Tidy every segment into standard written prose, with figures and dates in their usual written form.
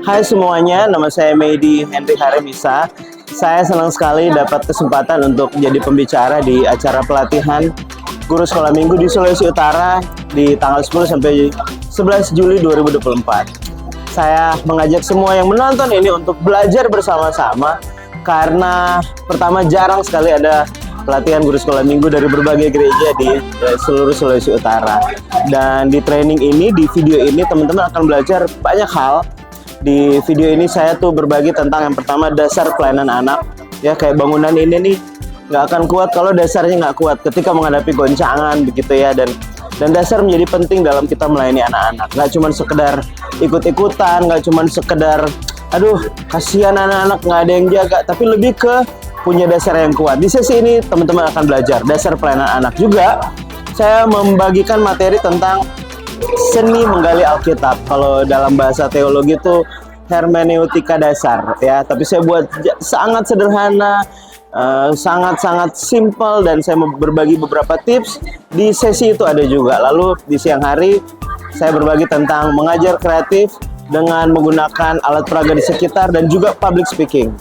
Hai semuanya, nama saya Medi Henry Haremisa. Saya senang sekali dapat kesempatan untuk jadi pembicara di acara pelatihan guru sekolah minggu di Sulawesi Utara di tanggal 10 sampai 11 Juli 2024. Saya mengajak semua yang menonton ini untuk belajar bersama-sama karena pertama jarang sekali ada pelatihan guru sekolah minggu dari berbagai gereja di seluruh Sulawesi Utara. Dan di training ini, di video ini teman-teman akan belajar banyak hal. Di video ini saya tuh berbagi tentang yang pertama dasar pelayanan anak. Ya kayak bangunan ini nih nggak akan kuat kalau dasarnya nggak kuat ketika menghadapi goncangan begitu ya. Dan dasar menjadi penting dalam kita melayani anak-anak. Nggak cuma sekedar ikut-ikutan, nggak cuma sekedar aduh kasihan anak-anak nggak ada yang jaga, tapi lebih ke punya dasar yang kuat. Di sesi ini teman-teman akan belajar dasar pelayanan anak. Juga saya membagikan materi tentang seni menggali Alkitab. Kalau dalam bahasa teologi itu hermeneutika dasar ya, tapi saya buat sangat sederhana, sangat-sangat simple, dan saya berbagi beberapa tips. Di sesi itu ada juga. Lalu di siang hari saya berbagi tentang mengajar kreatif dengan menggunakan alat peraga di sekitar dan juga public speaking.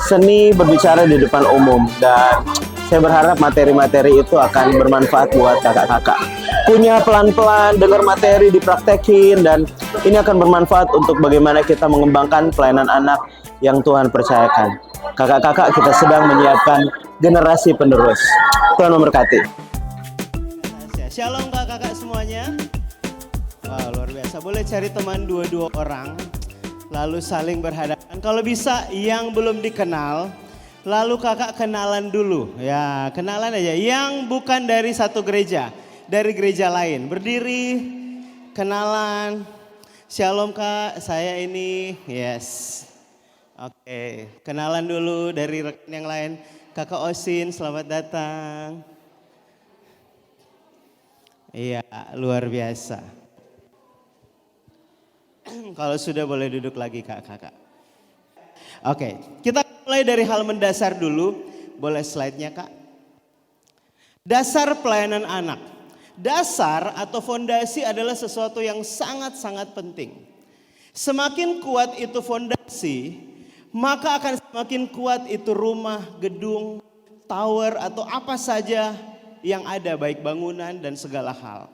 Seni berbicara di depan umum, dan saya berharap materi-materi itu akan bermanfaat buat kakak-kakak. Punya pelan-pelan, dengar materi, dipraktekin, dan ini akan bermanfaat untuk bagaimana kita mengembangkan pelayanan anak yang Tuhan percayakan. Kakak-kakak, kita sedang menyiapkan generasi penerus. Tuhan memberkati. Shalom kakak-kakak semuanya. Wah, luar biasa. Boleh cari teman 2 orang, lalu saling berhadapan. Kalau bisa yang belum dikenal, lalu kakak kenalan dulu. Ya, kenalan aja. Yang bukan dari satu gereja, dari gereja lain. Berdiri, kenalan. Shalom kak, saya ini. Yes. Oke, kenalan dulu dari rekan yang lain. Kakak Osin, selamat datang. Iya, luar biasa. Kalau sudah boleh duduk lagi kakak-kakak. Oke, kita mulai dari hal mendasar dulu. Boleh slide-nya kak. Dasar pelayanan anak. Dasar atau fondasi adalah sesuatu yang sangat-sangat penting. Semakin kuat itu fondasi, maka akan semakin kuat itu rumah, gedung, tower, atau apa saja yang ada, baik bangunan dan segala hal.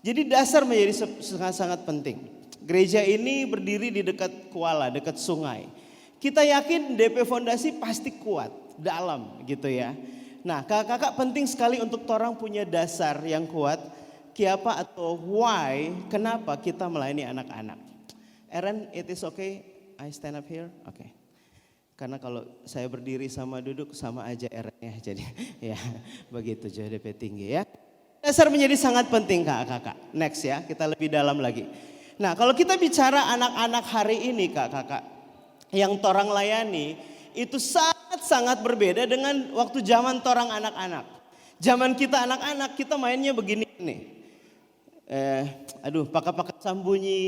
Jadi dasar menjadi sangat-sangat penting. Gereja ini berdiri di dekat kuala, dekat sungai. Kita yakin DP fondasi pasti kuat, dalam gitu ya. Nah kakak-kakak penting sekali untuk orang punya dasar yang kuat. Kiapa atau why, kenapa kita melayani anak-anak. Aaron, it is okay, I stand up here? Oke. Karena kalau saya berdiri sama duduk sama aja Aaron ya. Jadi ya begitu DP tinggi ya. Dasar menjadi sangat penting kakak-kakak. Next ya, kita lebih dalam lagi. Nah kalau kita bicara anak-anak hari ini kakak-kakak, yang torang layani itu sangat-sangat berbeda dengan waktu zaman torang anak-anak. Zaman kita anak-anak kita mainnya begini nih. Pakai sambunyi,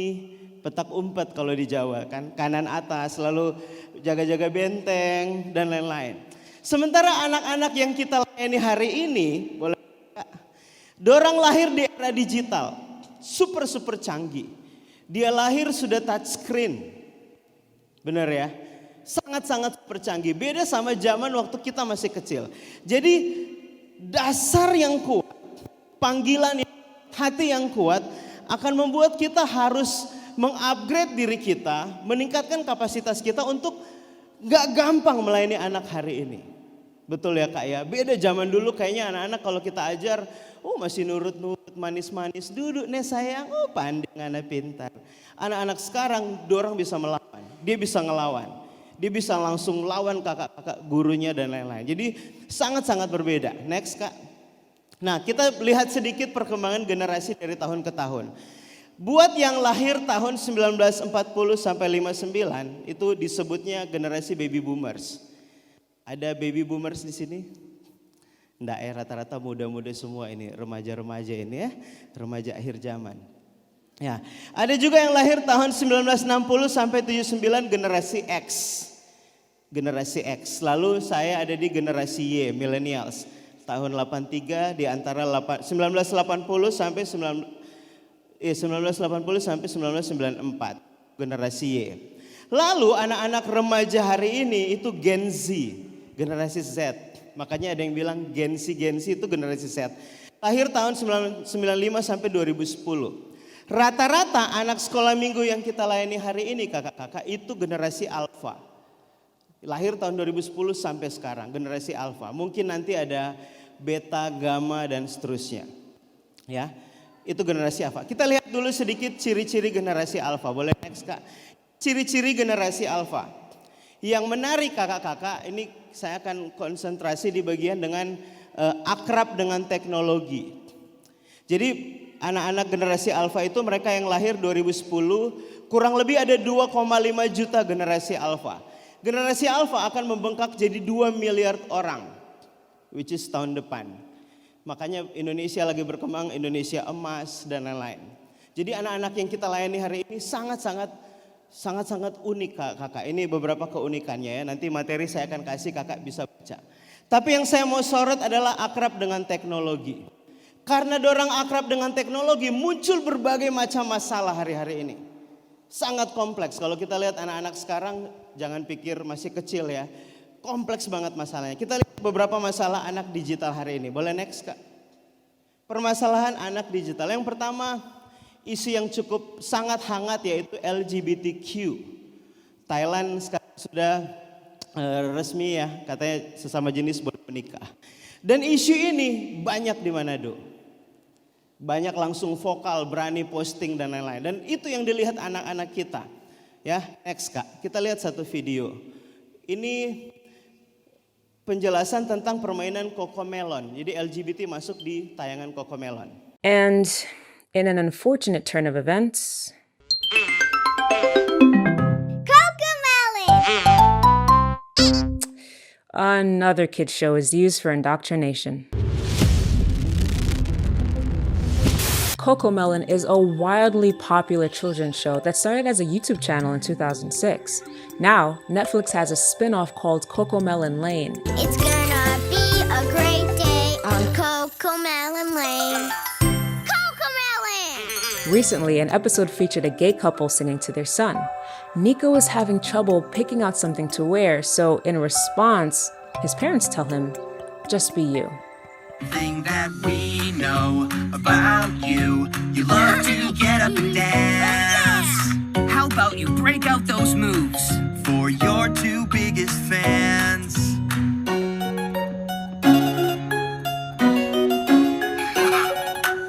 petak umpet kalau di Jawa kan, kanan atas, lalu jaga-jaga benteng dan lain-lain. Sementara anak-anak yang kita layani hari ini, boleh dorang lahir di era digital, super canggih. Dia lahir sudah touch screen. Benar ya? Sangat-sangat super canggih. Beda sama zaman waktu kita masih kecil. Jadi dasar yang kuat, panggilan hati yang kuat akan membuat kita harus mengupgrade diri kita, meningkatkan kapasitas kita untuk gak gampang melayani anak hari ini. Betul ya kak ya? Beda zaman dulu kayaknya anak-anak kalau kita ajar, masih nurut-nurut, manis-manis, duduk nih sayang, pandai anak pintar. Anak-anak sekarang dorang bisa melawan, dia bisa ngelawan. Dia bisa langsung lawan kakak-kakak gurunya dan lain-lain. Jadi sangat-sangat berbeda. Next kak. Nah kita lihat sedikit perkembangan generasi dari tahun ke tahun. Buat yang lahir tahun 1940 sampai 59 itu disebutnya generasi baby boomers. Ada baby boomers di sini? Enggak ya, rata-rata muda-muda semua ini, remaja-remaja ini ya, remaja akhir zaman. Ya, ada juga yang lahir tahun 1960 sampai 79 generasi X. Generasi X. Lalu saya ada di generasi Y, millennials. Tahun 83 di antara 1980 sampai 1980 sampai 1994, generasi Y. Lalu anak-anak remaja hari ini itu Gen Z, generasi Z. Makanya ada yang bilang Gen Z itu generasi Z. Lahir tahun 95 sampai 2010. Rata-rata anak sekolah minggu yang kita layani hari ini kakak-kakak itu generasi Alpha. Lahir tahun 2010 sampai sekarang, generasi Alpha. Mungkin nanti ada Beta, Gamma dan seterusnya. Ya, itu generasi Alpha. Kita lihat dulu sedikit ciri-ciri generasi Alpha. Boleh next Kak? Ciri-ciri generasi Alpha. Yang menarik kakak-kakak, ini saya akan konsentrasi di bagian dengan akrab dengan teknologi. Jadi anak-anak generasi Alpha itu mereka yang lahir 2010, kurang lebih ada 2,5 juta generasi Alpha. Generasi Alpha akan membengkak jadi 2 miliar orang, which is tahun depan. Makanya Indonesia lagi berkembang, Indonesia emas dan lain-lain. Jadi anak-anak yang kita layani hari ini sangat-sangat unik kakak. Ini beberapa keunikannya ya. Nanti materi saya akan kasih, kakak bisa baca. Tapi yang saya mau sorot adalah akrab dengan teknologi. Karena dorang akrab dengan teknologi, muncul berbagai macam masalah hari-hari ini. Sangat kompleks. Kalau kita lihat anak-anak sekarang, jangan pikir masih kecil ya. Kompleks banget masalahnya. Kita lihat beberapa masalah anak digital hari ini. Boleh next Kak? Permasalahan anak digital. Yang pertama, isu yang cukup sangat hangat yaitu LGBTQ. Thailand sekarang sudah resmi ya, katanya sesama jenis boleh menikah. Dan isu ini banyak di Manado. Banyak langsung vokal, berani posting dan lain-lain. Dan itu yang dilihat anak-anak kita. Ya, next Kak. Kita lihat satu video. Ini penjelasan tentang permainan Cocomelon. Jadi LGBT masuk di tayangan Cocomelon. And in an unfortunate turn of events, another kids show is used for indoctrination. Cocomelon is a wildly popular children's show that started as a YouTube channel in 2006. Now, Netflix has a spin-off called Cocomelon Lane. It's gonna be a great day on Cocomelon Lane. Cocomelon! Recently, an episode featured a gay couple singing to their son. Nico is having trouble picking out something to wear, so in response, his parents tell him, just be you. Thing that we know about you, you love to get up and dance. How about you break out those moves for your two biggest fans?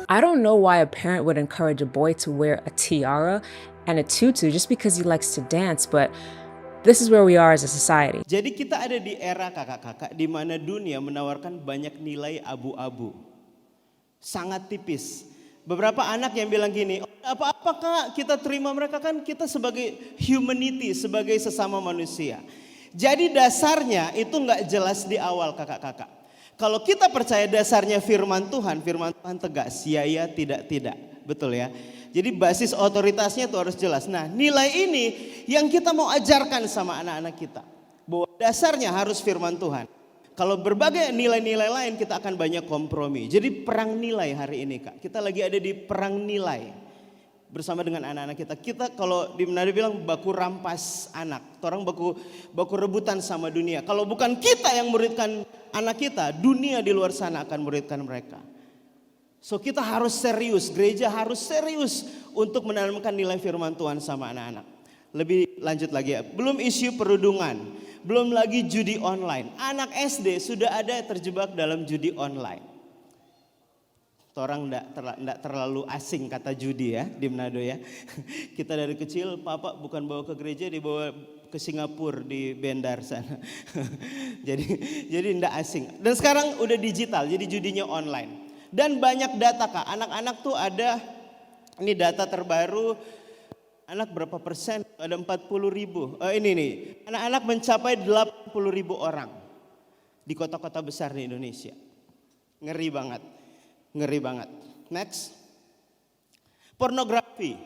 I don't know why a parent would encourage a boy to wear a tiara and a tutu just because he likes to dance, but this is where we are as a society. Jadi kita ada di era kakak-kakak di mana dunia menawarkan banyak nilai abu-abu. Sangat tipis. Beberapa anak yang bilang gini, apa-apa Kak, kita terima mereka, kan kita sebagai humanity, sebagai sesama manusia. Jadi dasarnya itu nggak jelas di awal kakak-kakak. Kalau kita percaya dasarnya firman Tuhan tegas, ya tidak. Betul ya. Jadi basis otoritasnya itu harus jelas. Nah, nilai ini yang kita mau ajarkan sama anak-anak kita. Bahwa dasarnya harus firman Tuhan. Kalau berbagai nilai-nilai lain kita akan banyak kompromi. Jadi perang nilai hari ini Kak. Kita lagi ada di perang nilai. Bersama dengan anak-anak kita. Kita kalau di Manado bilang baku rampas anak. Orang baku rebutan sama dunia. Kalau bukan kita yang muridkan anak kita, dunia di luar sana akan muridkan mereka. So kita harus serius, gereja harus serius untuk menanamkan nilai firman Tuhan sama anak-anak. Lebih lanjut lagi ya, belum isu perundungan, belum lagi judi online. Anak SD sudah ada terjebak dalam judi online. Orang enggak terlalu asing kata judi ya di Manado ya. Kita dari kecil, papa bukan bawa ke gereja, dibawa ke Singapura di Bendar sana. jadi enggak asing. Dan sekarang udah digital, jadi judinya online. Dan banyak data Kak, anak-anak tuh ada, ini data terbaru, anak berapa persen? Ada 40 ribu, ini nih, anak-anak mencapai 80 ribu orang di kota-kota besar di Indonesia. Ngeri banget. Next, pornografi,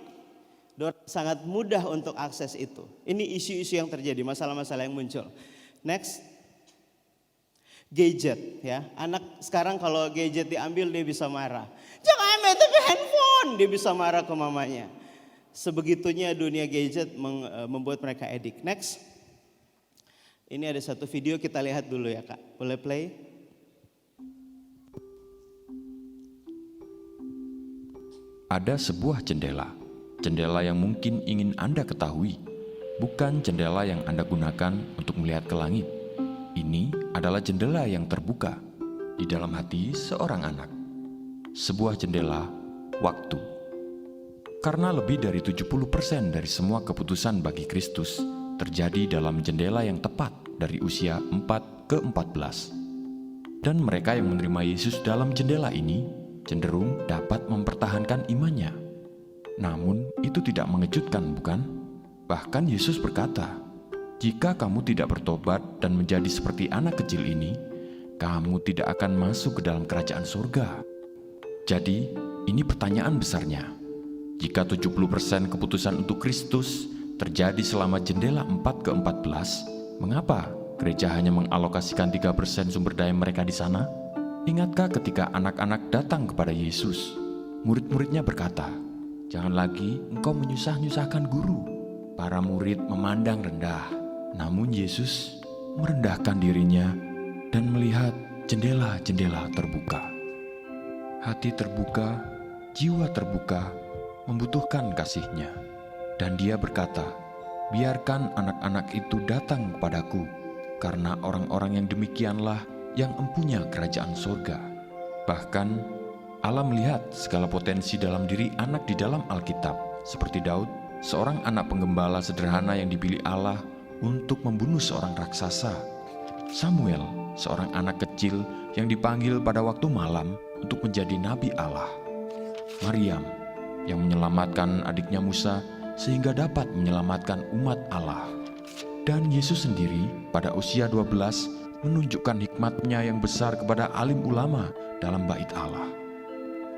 sangat mudah untuk akses itu. Ini isu-isu yang terjadi, masalah-masalah yang muncul. Next. Gadget ya, anak sekarang kalau gadget diambil dia bisa marah. Jangan ambil itu handphone, dia bisa marah ke mamanya. Sebegitunya dunia gadget membuat mereka edik. Next. Ini ada satu video, kita lihat dulu ya Kak. Boleh play? Ada sebuah jendela. Jendela yang mungkin ingin Anda ketahui. Bukan jendela yang Anda gunakan untuk melihat ke langit. Ini adalah jendela yang terbuka di dalam hati seorang anak. Sebuah jendela waktu. Karena lebih dari 70% dari semua keputusan bagi Kristus terjadi dalam jendela yang tepat dari usia 4 ke 14. Dan mereka yang menerima Yesus dalam jendela ini cenderung dapat mempertahankan imannya. Namun itu tidak mengejutkan, bukan? Bahkan Yesus berkata, "Jika kamu tidak bertobat dan menjadi seperti anak kecil ini, kamu tidak akan masuk ke dalam kerajaan surga." Jadi, ini pertanyaan besarnya. Jika 70% keputusan untuk Kristus terjadi selama jendela 4 ke 14, mengapa gereja hanya mengalokasikan 3% sumber daya mereka di sana? Ingatkah ketika anak-anak datang kepada Yesus, murid-muridnya berkata, "Jangan lagi engkau menyusah-nyusahkan guru." Para murid memandang rendah, namun Yesus merendahkan dirinya dan melihat jendela-jendela terbuka. Hati terbuka, jiwa terbuka, membutuhkan kasih-Nya. Dan Dia berkata, "Biarkan anak-anak itu datang kepadaku, karena orang-orang yang demikianlah yang empunya kerajaan surga." Bahkan Allah melihat segala potensi dalam diri anak di dalam Alkitab, seperti Daud, seorang anak penggembala sederhana yang dipilih Allah untuk membunuh seorang raksasa. Samuel, seorang anak kecil yang dipanggil pada waktu malam untuk menjadi nabi Allah. Maryam, yang menyelamatkan adiknya Musa sehingga dapat menyelamatkan umat Allah. Dan Yesus sendiri pada usia 12 menunjukkan hikmat-Nya yang besar kepada alim ulama dalam bait Allah.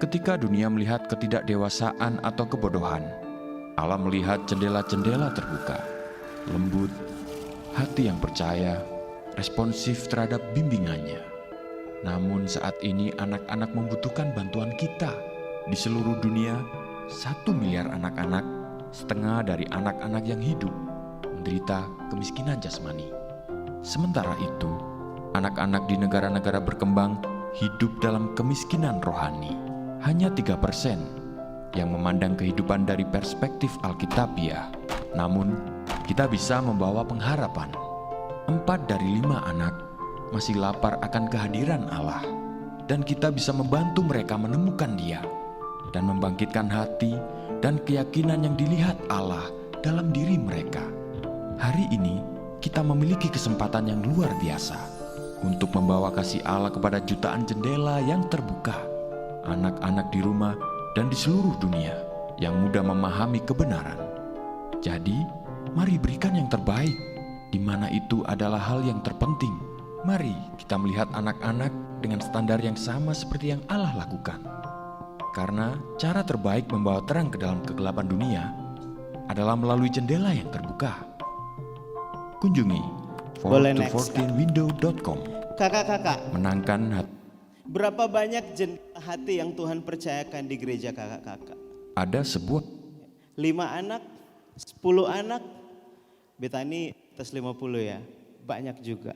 Ketika dunia melihat ketidakdewasaan atau kebodohan, Allah melihat jendela-jendela terbuka, lembut, hati yang percaya, responsif terhadap bimbingannya. Namun saat ini anak-anak membutuhkan bantuan kita. Di seluruh dunia, 1 miliar anak-anak, setengah dari anak-anak yang hidup, menderita kemiskinan jasmani. Sementara itu, anak-anak di negara-negara berkembang hidup dalam kemiskinan rohani. Hanya 3% yang memandang kehidupan dari perspektif Alkitabiah. Namun, kita bisa membawa pengharapan. 4 dari 5 anak masih lapar akan kehadiran Allah. Dan kita bisa membantu mereka menemukan Dia dan membangkitkan hati dan keyakinan yang dilihat Allah dalam diri mereka. Hari ini kita memiliki kesempatan yang luar biasa untuk membawa kasih Allah kepada jutaan jendela yang terbuka, anak-anak di rumah dan di seluruh dunia yang mudah memahami kebenaran. Jadi, mari berikan yang terbaik, di mana itu adalah hal yang terpenting. Mari kita melihat anak-anak dengan standar yang sama seperti yang Allah lakukan. Karena cara terbaik membawa terang ke dalam kegelapan dunia adalah melalui jendela yang terbuka. Kunjungi 4to14window.com. Kakak-kakak, Menangkan hati. berapa banyak jendela hati yang Tuhan percayakan di gereja kakak-kakak? Ada sebuah 5 anak, 10 anak, Betani atas 50 ya, banyak juga.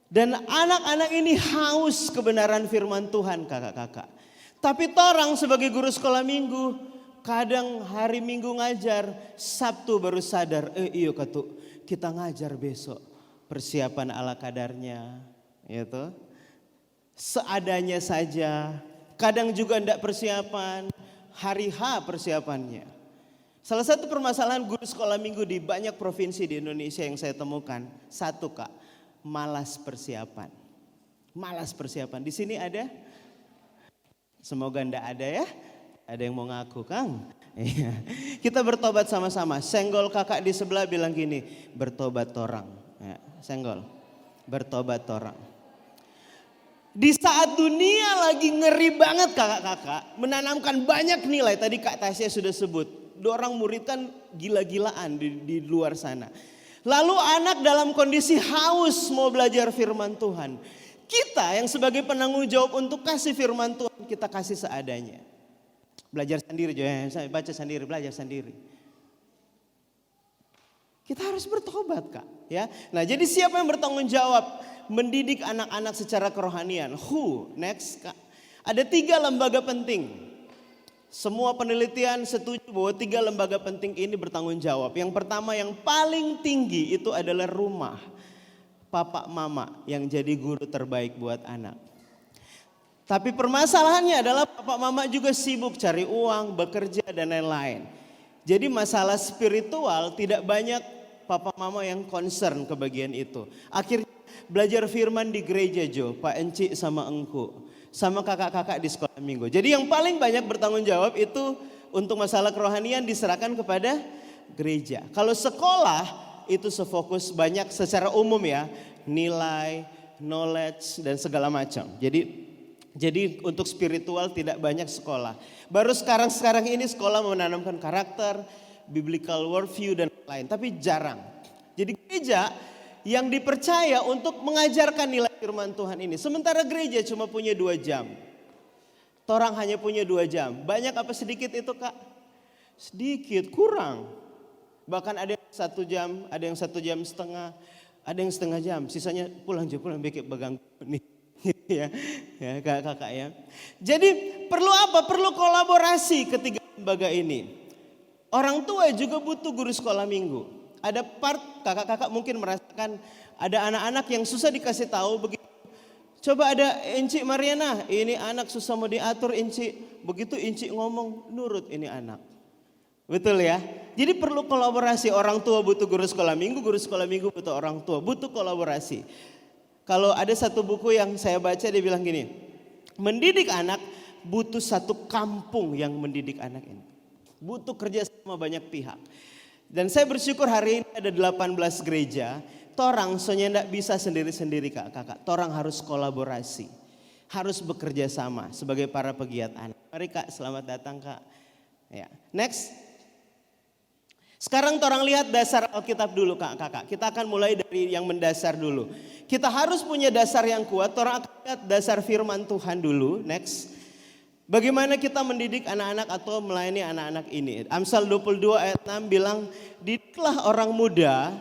Dan anak-anak ini haus kebenaran firman Tuhan kakak-kakak. Tapi torang sebagai guru sekolah minggu, kadang hari Minggu ngajar, Sabtu baru sadar, iyo katu, kita ngajar besok. Persiapan ala kadarnya, gitu. Seadanya saja, kadang juga enggak persiapan, hari H persiapannya. Salah satu permasalahan guru sekolah minggu di banyak provinsi di Indonesia yang saya temukan, satu Kak, malas persiapan. Malas persiapan. Di sini ada? Semoga enggak ada ya. Ada yang mau ngaku, Kang? Kita bertobat sama-sama. Senggol kakak di sebelah bilang gini, bertobat torang. Ya, senggol, bertobat torang. Di saat dunia lagi ngeri banget kakak-kakak, menanamkan banyak nilai. Tadi Kak Tasya sudah sebut, dorang murid kan gila-gilaan di luar sana. Lalu anak dalam kondisi haus mau belajar firman Tuhan. Kita yang sebagai penanggung jawab untuk kasih firman Tuhan, kita kasih seadanya. Belajar sendiri juga, saya baca sendiri, belajar sendiri. Kita harus bertobat Kak. Ya. Nah jadi siapa yang bertanggung jawab mendidik anak-anak secara kerohanian? Who? Next Kak. Ada 3 lembaga penting. Semua penelitian setuju bahwa 3 lembaga penting ini bertanggung jawab. Yang pertama yang paling tinggi itu adalah rumah. Papa mama yang jadi guru terbaik buat anak. Tapi permasalahannya adalah papa mama juga sibuk cari uang, bekerja dan lain-lain. Jadi masalah spiritual tidak banyak papa mama yang concern ke bagian itu. Akhirnya belajar firman di gereja Jo, Pak Enci sama Engku. Sama kakak-kakak di sekolah minggu. Jadi yang paling banyak bertanggung jawab itu untuk masalah kerohanian diserahkan kepada gereja. Kalau sekolah itu sefokus banyak secara umum ya. Nilai, knowledge dan segala macam. Jadi untuk spiritual tidak banyak sekolah. Baru sekarang ini sekolah menanamkan karakter, biblical worldview dan lain. Tapi jarang. Jadi gereja yang dipercaya untuk mengajarkan nilai firman Tuhan ini. Sementara gereja cuma punya 2 jam. Torang hanya punya 2 jam. Banyak apa sedikit itu Kak? Sedikit, kurang. Bahkan ada yang 1 jam, ada yang 1 jam setengah, ada yang setengah jam. Sisanya pulang bikin beganggu nih. ya kakak-kakak ya. Jadi perlu apa? Perlu kolaborasi ketiga lembaga ini. Orang tua juga butuh guru sekolah minggu. Ada part kakak-kakak mungkin merasakan ada anak-anak yang susah dikasih tahu begitu. Coba ada Inci Mariana, ini anak susah mau diatur Inci. Begitu Inci ngomong nurut ini anak. Betul ya? Jadi perlu kolaborasi. Orang tua butuh guru sekolah minggu butuh orang tua, butuh kolaborasi. Kalau ada satu buku yang saya baca dia bilang gini, mendidik anak butuh satu kampung yang mendidik anak ini. Butuh kerja sama banyak pihak. Dan saya bersyukur hari ini ada 18 gereja, torang soalnya tidak bisa sendiri-sendiri kakak. Torang harus kolaborasi, harus bekerja sama sebagai para pegiat anak. Mari Kak, selamat datang Kak. Ya. Next. Sekarang torang lihat dasar Alkitab dulu kakak. Kita akan mulai dari yang mendasar dulu. Kita harus punya dasar yang kuat. Torang akan lihat dasar firman Tuhan dulu. Next. Bagaimana kita mendidik anak-anak atau melayani anak-anak ini. Amsal 22 ayat 6 bilang, didiklah orang muda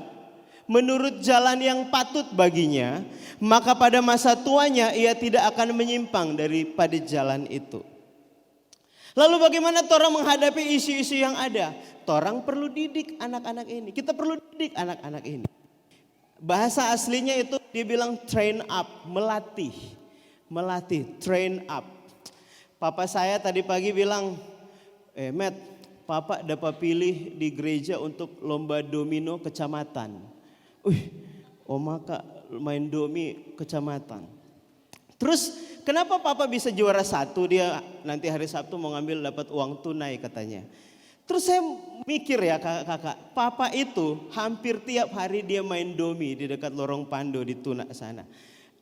menurut jalan yang patut baginya. Maka pada masa tuanya ia tidak akan menyimpang daripada jalan itu. Lalu bagaimana torang menghadapi isu-isu yang ada? Torang perlu didik anak-anak ini. Kita perlu didik anak-anak ini. Bahasa aslinya itu dia bilang train up, melatih. Melatih, train up. Papa saya tadi pagi bilang, Matt, Papa dapat pilih di gereja untuk lomba domino kecamatan. Oma Kak main domi kecamatan. Terus kenapa Papa bisa juara 1? Dia nanti hari Sabtu mau ngambil dapat uang tunai katanya. Terus saya mikir ya kakak, Papa itu hampir tiap hari dia main domi di dekat lorong Pando di Tuna sana.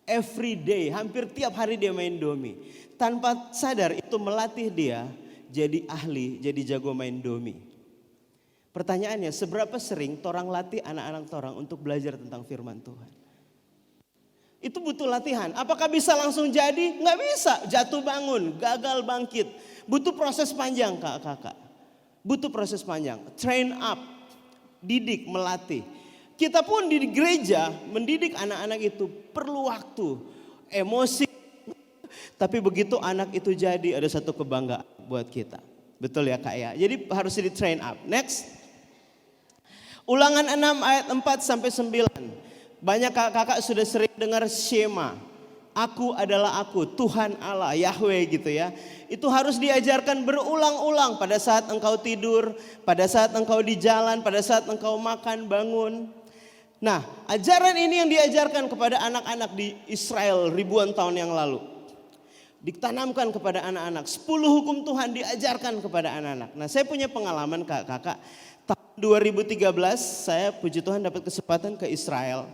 Every day, hampir tiap hari dia main domi. Tanpa sadar itu melatih dia jadi ahli, jadi jago main domi. Pertanyaannya, seberapa sering torang latih anak-anak torang untuk belajar tentang firman Tuhan? Itu butuh latihan. Apakah bisa langsung jadi? Nggak bisa. Jatuh bangun, gagal bangkit. Butuh proses panjang kakak. Butuh proses panjang. Train up, didik, melatih. Kita pun di gereja mendidik anak-anak itu perlu waktu, emosi. Tapi begitu anak itu jadi ada satu kebanggaan buat kita. Betul ya Kak ya? Jadi harus di train up. Next. Ulangan 6 ayat 4 sampai 9. Banyak kakak sudah sering dengar Shema. Aku adalah aku, Tuhan Allah, Yahweh gitu ya. Itu harus diajarkan berulang-ulang pada saat engkau tidur, pada saat engkau di jalan, pada saat engkau makan, bangun. Nah, ajaran ini yang diajarkan kepada anak-anak di Israel ribuan tahun yang lalu. Ditanamkan kepada anak-anak. 10 hukum Tuhan diajarkan kepada anak-anak. Nah, saya punya pengalaman kakak. Tahun 2013 saya puji Tuhan dapat kesempatan ke Israel.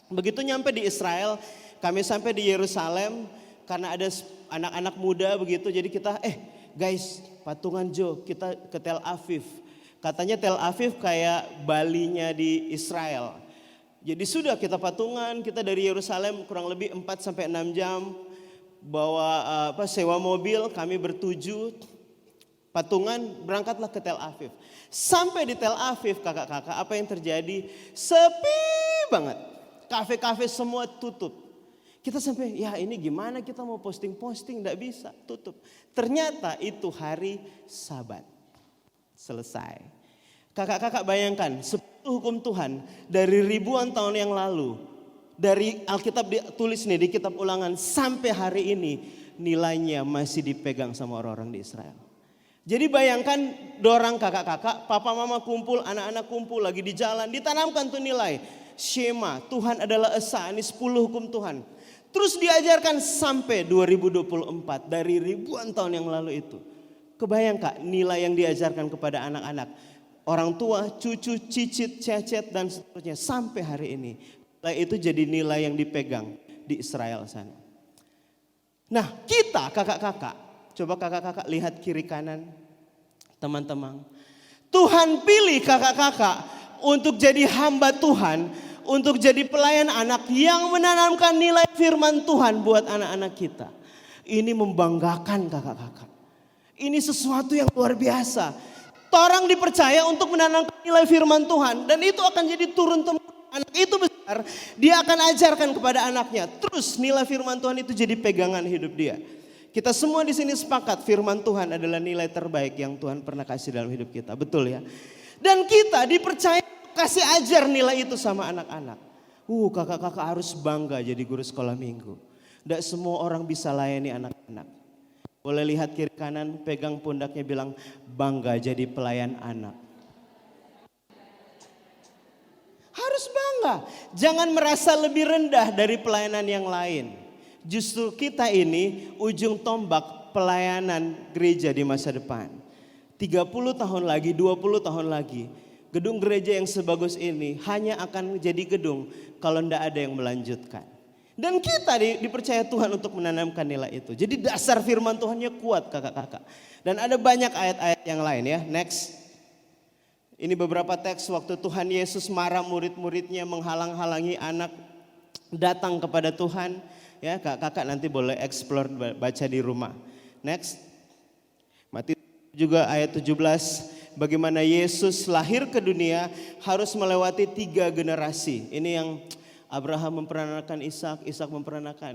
Begitu nyampe di Israel, kami sampai di Yerusalem karena ada anak-anak muda begitu. Jadi kita guys patungan Jo kita ke Tel Aviv. Katanya Tel Aviv kayak Balinya di Israel. Jadi sudah kita patungan, kita dari Yerusalem kurang lebih 4 sampai 6 jam. Bawa sewa mobil, kami bertuju. patungan, berangkatlah ke Tel Aviv. Sampai di Tel Aviv kakak-kakak, apa yang terjadi? Sepi banget. Kafe-kafe semua tutup. Kita sampai, ya ini gimana kita mau posting-posting, gak bisa, tutup. Ternyata itu hari Sabat. Selesai. Kakak-kakak bayangkan, 10 hukum Tuhan dari ribuan tahun yang lalu. Dari Alkitab ditulis nih di kitab Ulangan sampai hari ini nilainya masih dipegang sama orang-orang di Israel. Jadi bayangkan dorang kakak-kakak, papa mama kumpul, anak-anak kumpul lagi di jalan, ditanamkan tuh nilai. Shema, Tuhan adalah Esa, ini 10 hukum Tuhan. Terus diajarkan sampai 2024 dari ribuan tahun yang lalu itu. Kebayang Kak nilai yang diajarkan kepada anak-anak. Orang tua, cucu, cicit, cecet dan seterusnya sampai hari ini. Nilai itu jadi nilai yang dipegang di Israel sana. Nah kita kakak-kakak, coba kakak-kakak lihat kiri kanan teman-teman. Tuhan pilih kakak-kakak untuk jadi hamba Tuhan, untuk jadi pelayan anak yang menanamkan nilai firman Tuhan buat anak-anak kita. Ini membanggakan kakak-kakak. Ini sesuatu yang luar biasa. Orang dipercaya untuk menanamkan nilai firman Tuhan dan itu akan jadi turun-temurun. Anak itu besar, dia akan ajarkan kepada anaknya. Terus nilai firman Tuhan itu jadi pegangan hidup dia. Kita semua di sini sepakat firman Tuhan adalah nilai terbaik yang Tuhan pernah kasih dalam hidup kita. Betul ya? Dan kita dipercaya kasih ajar nilai itu sama anak-anak. Kakak-kakak harus bangga jadi guru sekolah minggu. Tidak semua orang bisa layani anak-anak. Boleh lihat kiri kanan, pegang pundaknya bilang bangga jadi pelayan anak. Harus bangga. Jangan merasa lebih rendah dari pelayanan yang lain. Justru kita ini ujung tombak pelayanan gereja di masa depan. 30 tahun lagi, 20 tahun lagi. Gedung gereja yang sebagus ini hanya akan jadi gedung kalau tidak ada yang melanjutkan. Dan kita dipercaya Tuhan untuk menanamkan nilai itu. Jadi dasar firman Tuhannya kuat kakak-kakak. Dan ada banyak ayat-ayat yang lain ya. Next. Ini beberapa teks waktu Tuhan Yesus marah murid-muridnya menghalang-halangi anak datang kepada Tuhan. Ya kakak-kakak nanti boleh explore baca di rumah. Next. Matius juga ayat 17. Bagaimana Yesus lahir ke dunia harus melewati 3 generasi. Ini yang Abraham memperanakan Ishak, Ishak memperanakan.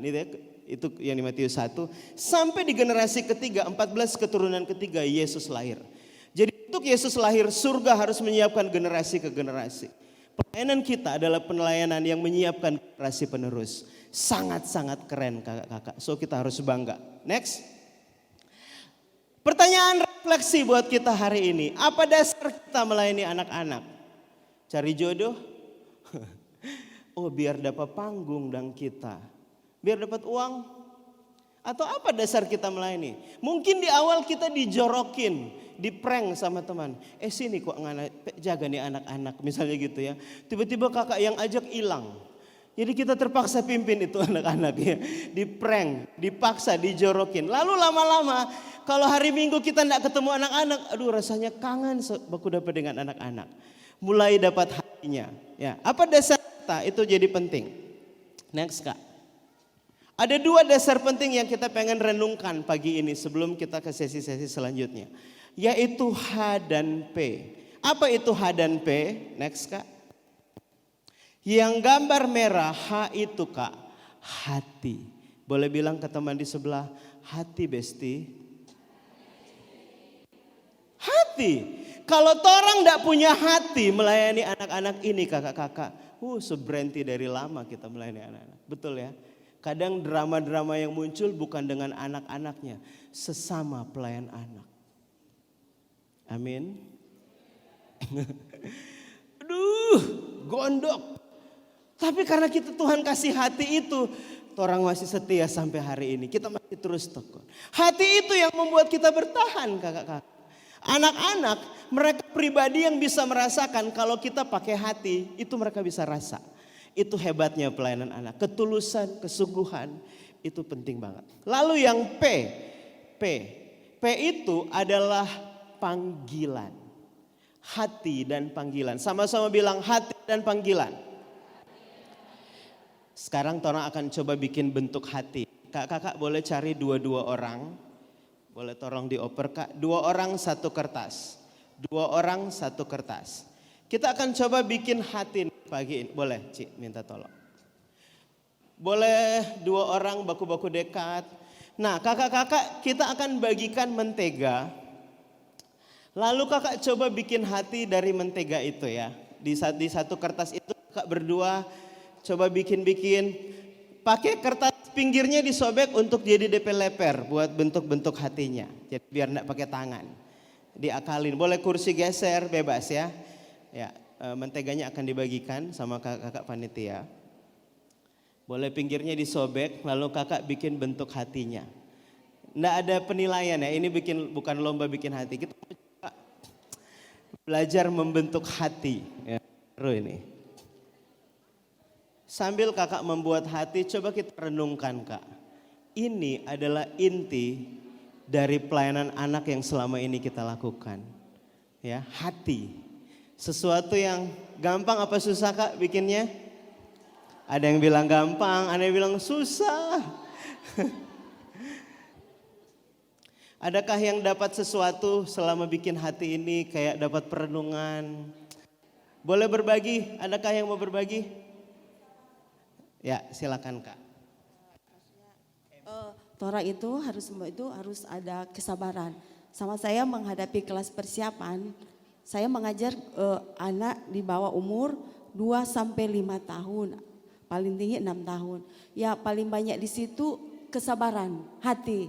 Itu yang di Matius 1. Sampai di generasi ketiga, 14 keturunan ketiga Yesus lahir. Jadi untuk Yesus lahir surga harus menyiapkan generasi ke generasi. Pelayanan kita adalah pelayanan yang menyiapkan generasi penerus. Sangat-sangat keren kakak-kakak. So kita harus bangga. Next. Pertanyaan refleksi buat kita hari ini. Apa dasar kita melayani anak-anak? Cari jodoh? Oh biar dapat panggung dan kita. Biar dapat uang? Atau apa dasar kita melayani? Mungkin di awal kita dijorokin, diprank sama teman. Sini kok jaga nih anak-anak misalnya gitu ya. Tiba-tiba kakak yang ajak hilang. Jadi kita terpaksa pimpin itu anak-anak ya. Diprank, dipaksa, dijorokin. Lalu lama-lama kalau hari Minggu kita tidak ketemu anak-anak. Aduh rasanya kangen baku dapat dengan anak-anak. Mulai dapat hatinya. Ya, apa dasar kita itu jadi penting. Next Kak. Ada 2 dasar penting yang kita pengen renungkan pagi ini sebelum kita ke sesi-sesi selanjutnya. Yaitu H dan P. Apa itu H dan P? Next Kak. Yang gambar merah H itu Kak, hati. Boleh bilang ke teman di sebelah, hati besti. Hati. Kalau orang tidak punya hati melayani anak-anak ini kakak-kakak. Seberhenti dari lama kita melayani anak-anak. Betul ya. Kadang drama-drama yang muncul bukan dengan anak-anaknya. Sesama pelayan anak. Amin. Aduh gondok. Tapi karena kita Tuhan kasih hati itu. Orang masih setia sampai hari ini. Kita masih terus tekun. Hati itu yang membuat kita bertahan kakak-kakak. Anak-anak mereka pribadi yang bisa merasakan kalau kita pakai hati. Itu mereka bisa rasa. Itu hebatnya pelayanan anak. Ketulusan, kesungguhan itu penting banget. Lalu yang P. P itu adalah panggilan. Hati dan panggilan. Sama-sama bilang hati dan panggilan. Sekarang orang akan coba bikin bentuk hati. Kakak-kakak boleh cari 2 orang Boleh tolong dioper Kak. 2 orang 1 kertas. 2 orang 1 kertas. Kita akan coba bikin hati nih pagi ini. Boleh Ci, minta tolong. Boleh 2 orang baku-baku dekat. Nah kakak-kakak kita akan bagikan mentega. Lalu kakak coba bikin hati dari mentega itu ya. Di 1 kertas itu kakak berdua coba bikin-bikin. Pakai kertas pinggirnya disobek untuk jadi DP leper buat bentuk-bentuk hatinya. Jadi biar enggak pakai tangan. Diakalin, boleh kursi geser bebas ya. Ya, menteganya akan dibagikan sama kakak-kakak panitia. Boleh pinggirnya disobek lalu kakak bikin bentuk hatinya. Enggak ada penilaian ya, ini bukan lomba bikin hati. Kita coba belajar membentuk hati. Ya, seru ini. Sambil kakak membuat hati, coba kita renungkan Kak. Ini adalah inti dari pelayanan anak yang selama ini kita lakukan. Ya, hati. Sesuatu yang gampang apa susah Kak bikinnya? Ada yang bilang gampang, ada yang bilang susah. Adakah yang dapat sesuatu selama bikin hati ini kayak dapat perenungan? Boleh berbagi? Adakah yang mau berbagi? Ya, silakan Kak. Tora itu harus ada kesabaran. Sama saya menghadapi kelas persiapan, saya mengajar anak di bawah umur 2 sampai 5 tahun, paling tinggi 6 tahun. Ya paling banyak di situ kesabaran, hati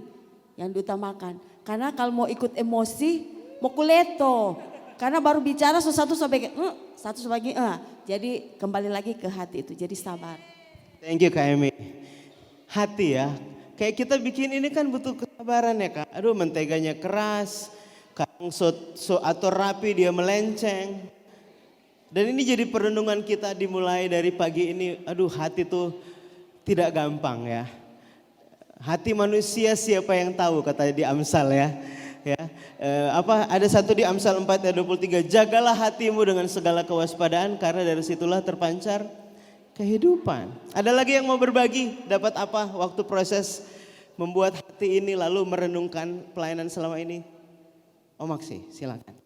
yang diutamakan. Karena kalau mau ikut emosi, mau kuleto. Karena baru bicara satu sebagai jadi kembali lagi ke hati itu, jadi sabar. Thank you Kak Emi. Hati ya, kayak kita bikin ini kan butuh kesabaran ya Kak. Aduh menteganya keras, kadang atau rapi dia melenceng. Dan ini jadi perenungan kita dimulai dari pagi ini. Aduh hati tuh tidak gampang ya. Hati manusia siapa yang tahu katanya di Amsal ya. Ada satu di Amsal 4 ayat 23. Jagalah hatimu dengan segala kewaspadaan karena dari situlah terpancar kehidupan. Ada lagi yang mau berbagi? Dapat apa waktu proses membuat hati ini lalu merenungkan pelayanan selama ini? Oh Maksi, silakan.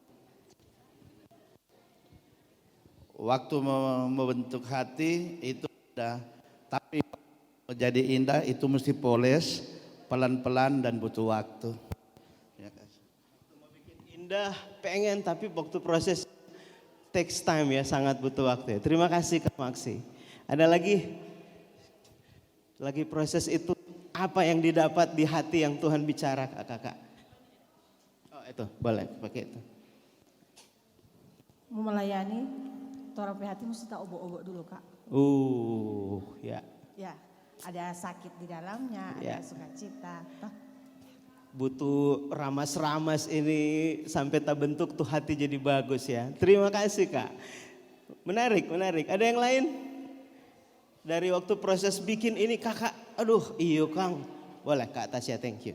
Waktu membentuk hati itu udah, tapi menjadi indah itu mesti poles, pelan-pelan dan butuh waktu. Ya, Mau bikin indah, pengen tapi waktu proses takes time ya, sangat butuh waktu ya. Terima kasih Kak Maksi. Ada lagi proses itu apa yang didapat di hati yang Tuhan bicara kakak? Oh itu boleh pakai itu. Mau melayani, Tora hati mesti tak obok-obok dulu Kak. Ya. Ya, ada sakit di dalamnya, Ya. ada sukacita. Butuh ramas-ramas ini sampai tak bentuk tuh hati jadi bagus ya. Terima kasih Kak. Menarik. Ada yang lain? Dari waktu proses bikin ini kakak, aduh iyo Kang. Boleh Kak Tasya, thank you.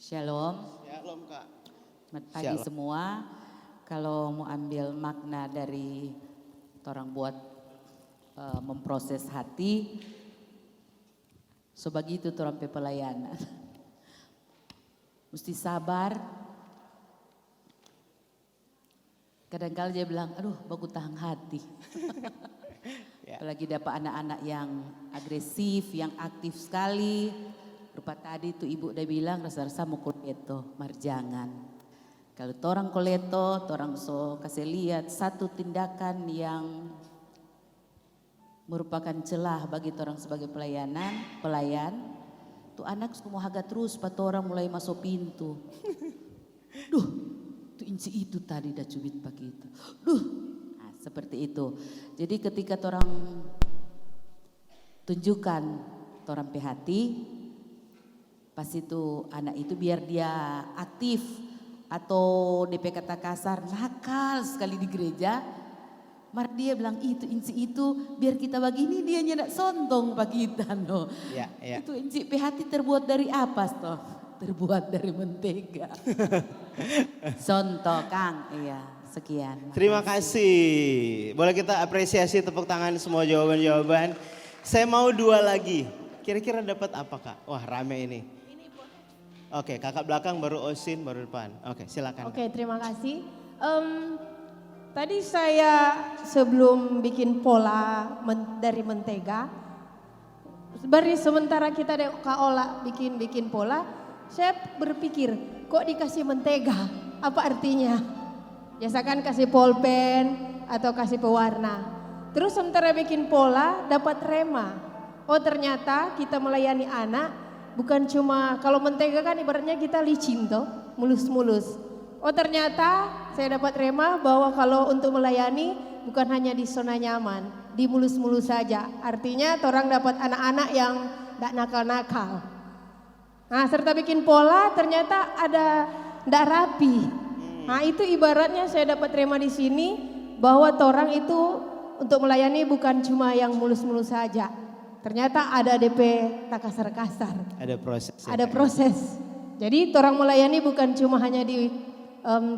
Shalom. Shalom Kak. Selamat pagi semua. Kalau mau ambil makna dari orang buat memproses hati, sebegitu orang pelayanan. Mesti sabar. Kadang-kadang dia bilang, aduh bagus tahan hati. Apalagi dapat anak-anak yang agresif, yang aktif sekali. Rupa tadi tuh ibu udah bilang rasa-rasa mau koleto, marjangan. Kalau torang koleto, torang so kasih lihat satu tindakan yang merupakan celah bagi torang sebagai pelayan. Tuh anak semua haga terus pat orang mulai masuk pintu. Duh, tuh inci itu tadi dah cubit pakai itu. Duh, nah, seperti itu. Jadi ketika orang tunjukkan orang hati, pas itu anak itu biar dia aktif atau DP kata kasar nakal sekali di gereja. Mar dia bilang itu inci itu biar kita begini dia nyedak sontong pak kita no. Ya. Itu inci hati terbuat dari apa toh? Terbuat dari mentega. Sonto Kang, iya Sekian. Terima kasih. Boleh kita apresiasi tepuk tangan semua jawaban-jawaban. Saya mau 2 lagi. Kira-kira dapat apa Kak? Wah rame ini. Oke, kakak belakang baru Osin baru depan. Oke, silakan. Oke, terima kasih. Tadi saya sebelum bikin pola dari mentega, sementara kita Kak Ola bikin pola, saya berpikir kok dikasih mentega, apa artinya? Biasakan kasih pulpen atau kasih pewarna. Terus sementara bikin pola dapat rema. Oh ternyata kita melayani anak bukan cuma, kalau mentega kan ibaratnya kita licin toh, mulus-mulus. Oh ternyata saya dapat rema bahwa kalau untuk melayani bukan hanya di zona nyaman, di mulus-mulus saja. Artinya orang dapat anak-anak yang tidak nakal-nakal. Nah serta bikin pola ternyata ada tidak rapi. Nah itu ibaratnya saya dapat rema di sini bahwa orang itu untuk melayani bukan cuma yang mulus-mulus saja. Ternyata ada DP tak kasar-kasar. Ada proses. Ya, ada proses. Jadi orang melayani bukan cuma hanya di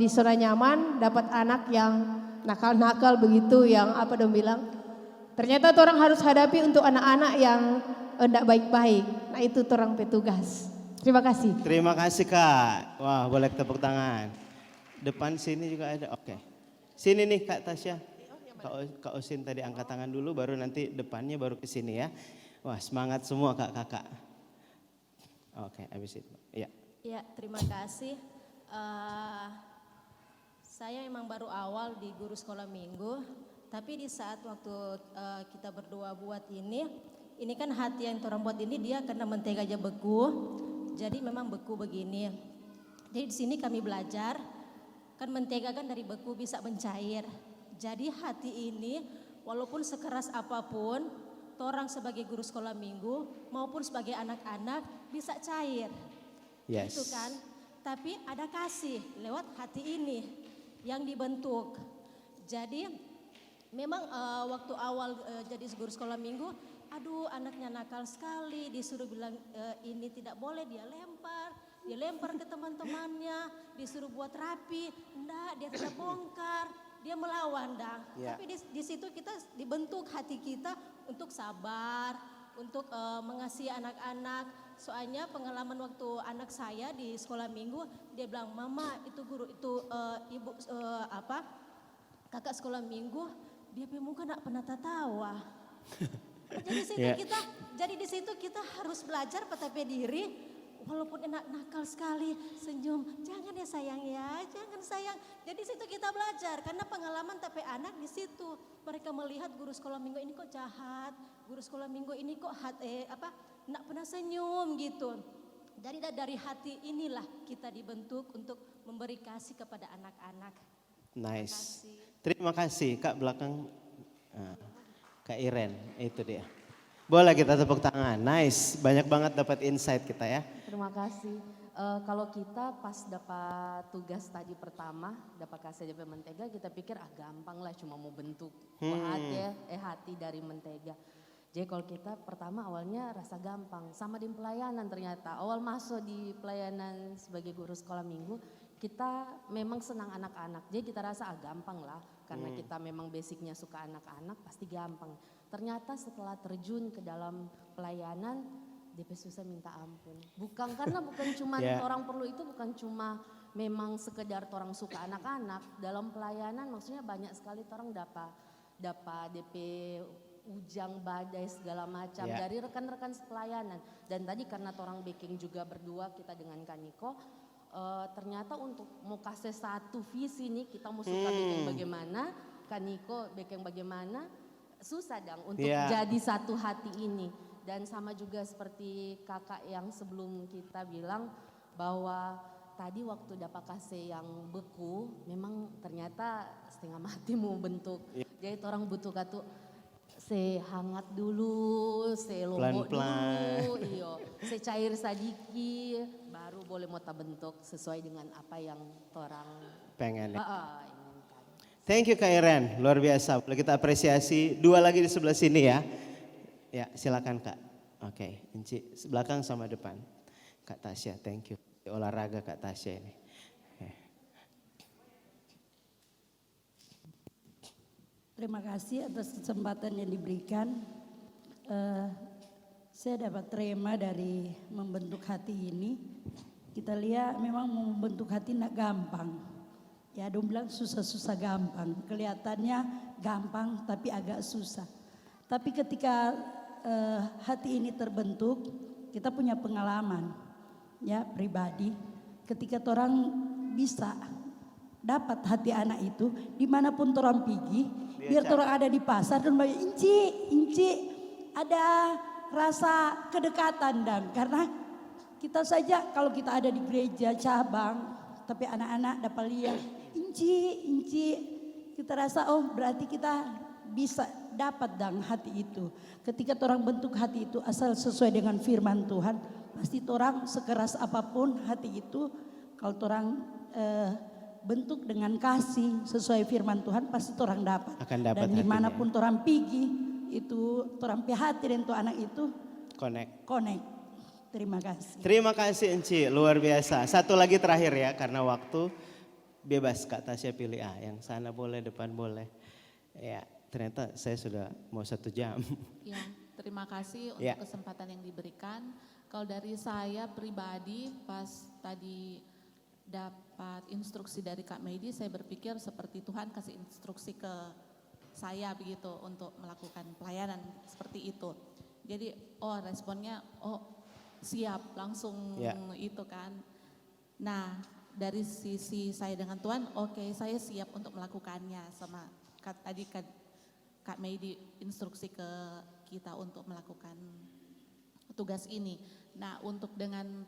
zona nyaman, dapat anak yang nakal-nakal begitu, yang apa dong bilang. Ternyata orang harus hadapi untuk anak-anak yang tidak baik-baik. Nah itu orang petugas. Terima kasih. Terima kasih Kak. Wah boleh tepuk tangan. Depan sini juga ada. Oke. Sini nih Kak Tasya. Kak Osin tadi angkat tangan dulu, baru nanti depannya baru ke sini ya. Wah semangat semua kakak. Oke, habis itu. Ya. Ya, terima kasih. Saya memang baru awal di guru sekolah minggu, tapi di saat waktu kita berdua buat ini kan hati yang orang buat ini dia karena mentega aja beku, jadi memang beku begini. Jadi di sini kami belajar, kan mentega kan dari beku bisa mencair. Jadi hati ini walaupun sekeras apapun, orang sebagai guru sekolah minggu maupun sebagai anak-anak bisa cair. Yes. Gitu kan. Tapi ada kasih lewat hati ini yang dibentuk. Jadi memang waktu awal jadi guru sekolah minggu, aduh anaknya nakal sekali, disuruh bilang ini tidak boleh, dia lempar ke teman-temannya, disuruh buat rapi, enggak, dia tidak bongkar. Dia melawan dang, tapi di situ kita dibentuk hati kita untuk sabar, untuk mengasihi anak-anak. Soalnya pengalaman waktu anak saya di sekolah minggu, dia bilang mama itu guru itu ibu kakak sekolah minggu, dia punya muka nak pernah tertawa. Jadi di situ kita harus belajar percaya diri. Walaupun enak nakal sekali, senyum, jangan ya sayang ya, jangan sayang. Jadi situ kita belajar, karena pengalaman tapi anak di situ. Mereka melihat guru sekolah minggu ini kok jahat, guru sekolah minggu ini kok nak pernah senyum gitu. Jadi dari hati inilah kita dibentuk untuk memberi kasih kepada anak-anak. Nice. Terima kasih Kak belakang, Kak Iren, itu dia. Boleh kita tepuk tangan, nice, banyak banget dapat insight kita ya. Terima kasih. Kalau kita pas dapat tugas tadi pertama, dapat kasih DP mentega, kita pikir gampang lah, cuma mau bentuk hati dari mentega. Jadi kalau kita pertama awalnya rasa gampang, sama di pelayanan ternyata. Awal masuk di pelayanan sebagai guru sekolah minggu, kita memang senang anak-anak. Jadi kita rasa gampang lah, karena kita memang basicnya suka anak-anak, pasti gampang. Ternyata setelah terjun ke dalam pelayanan, DP susah minta ampun. Bukan cuma orang perlu itu, bukan cuma memang sekedar orang suka anak-anak. Dalam pelayanan maksudnya banyak sekali orang dapat DP ujang badai segala macam dari rekan-rekan pelayanan. Dan tadi karena orang baking juga berdua kita dengan Kaniko, ternyata untuk mau kasih satu visi nih, kita mau suka baking bagaimana, Kaniko baking bagaimana, susah dong untuk jadi satu hati ini. Dan sama juga seperti kakak yang sebelum kita bilang bahwa tadi waktu dapat kasih yang beku memang ternyata setengah mati mau bentuk. Jadi orang butuh katu hangat dulu, lombok dulu, iyo, cair sadiki, baru boleh mau bentuk sesuai dengan apa yang orang pengen. inginkan. Thank you Kak Iren, luar biasa. Boleh kita apresiasi. 2 lagi di sebelah sini ya. Ya silakan Kak. Oke, Inci belakang sama depan. Kak Tasya, thank you. Olahraga Kak Tasya ini. Terima kasih atas kesempatan yang diberikan. Saya dapat terima dari membentuk hati ini. Kita lihat memang membentuk hati tidak gampang. Ya, dong bilang susah-susah gampang. Kelihatannya gampang tapi agak susah. Tapi ketika hati ini terbentuk, kita punya pengalaman ya pribadi. Ketika orang bisa dapat hati anak itu, dimanapun orang pergi, biar orang ada di pasar dan bilang, inci, ada rasa kedekatan dan karena kita saja kalau kita ada di gereja cabang, tapi anak-anak dapat lihat, inci, kita rasa oh berarti kita bisa dapat dan hati itu. Ketika orang bentuk hati itu asal sesuai dengan firman Tuhan, pasti orang sekeras apapun hati itu, kalau orang bentuk dengan kasih sesuai firman Tuhan pasti orang dapat. Akan dapat dan dimanapun orang pergi itu orang hati dan tuh anak itu connect. Terima kasih. Terima kasih Enci, luar biasa. Satu lagi terakhir ya, karena waktu bebas Kak Tasya pilih yang sana boleh, depan boleh. Ya, ternyata saya sudah mau 1 jam. Ya, terima kasih untuk Ya. kesempatan yang diberikan. Kalau dari saya pribadi pas tadi dapat instruksi dari Kak Medi, saya berpikir seperti Tuhan kasih instruksi ke saya begitu untuk melakukan pelayanan seperti itu. Jadi responnya siap langsung itu kan. Nah dari sisi saya dengan Tuhan, oke, saya siap untuk melakukannya sama tadi Kak Medi instruksi ke kita untuk melakukan tugas ini. Nah untuk dengan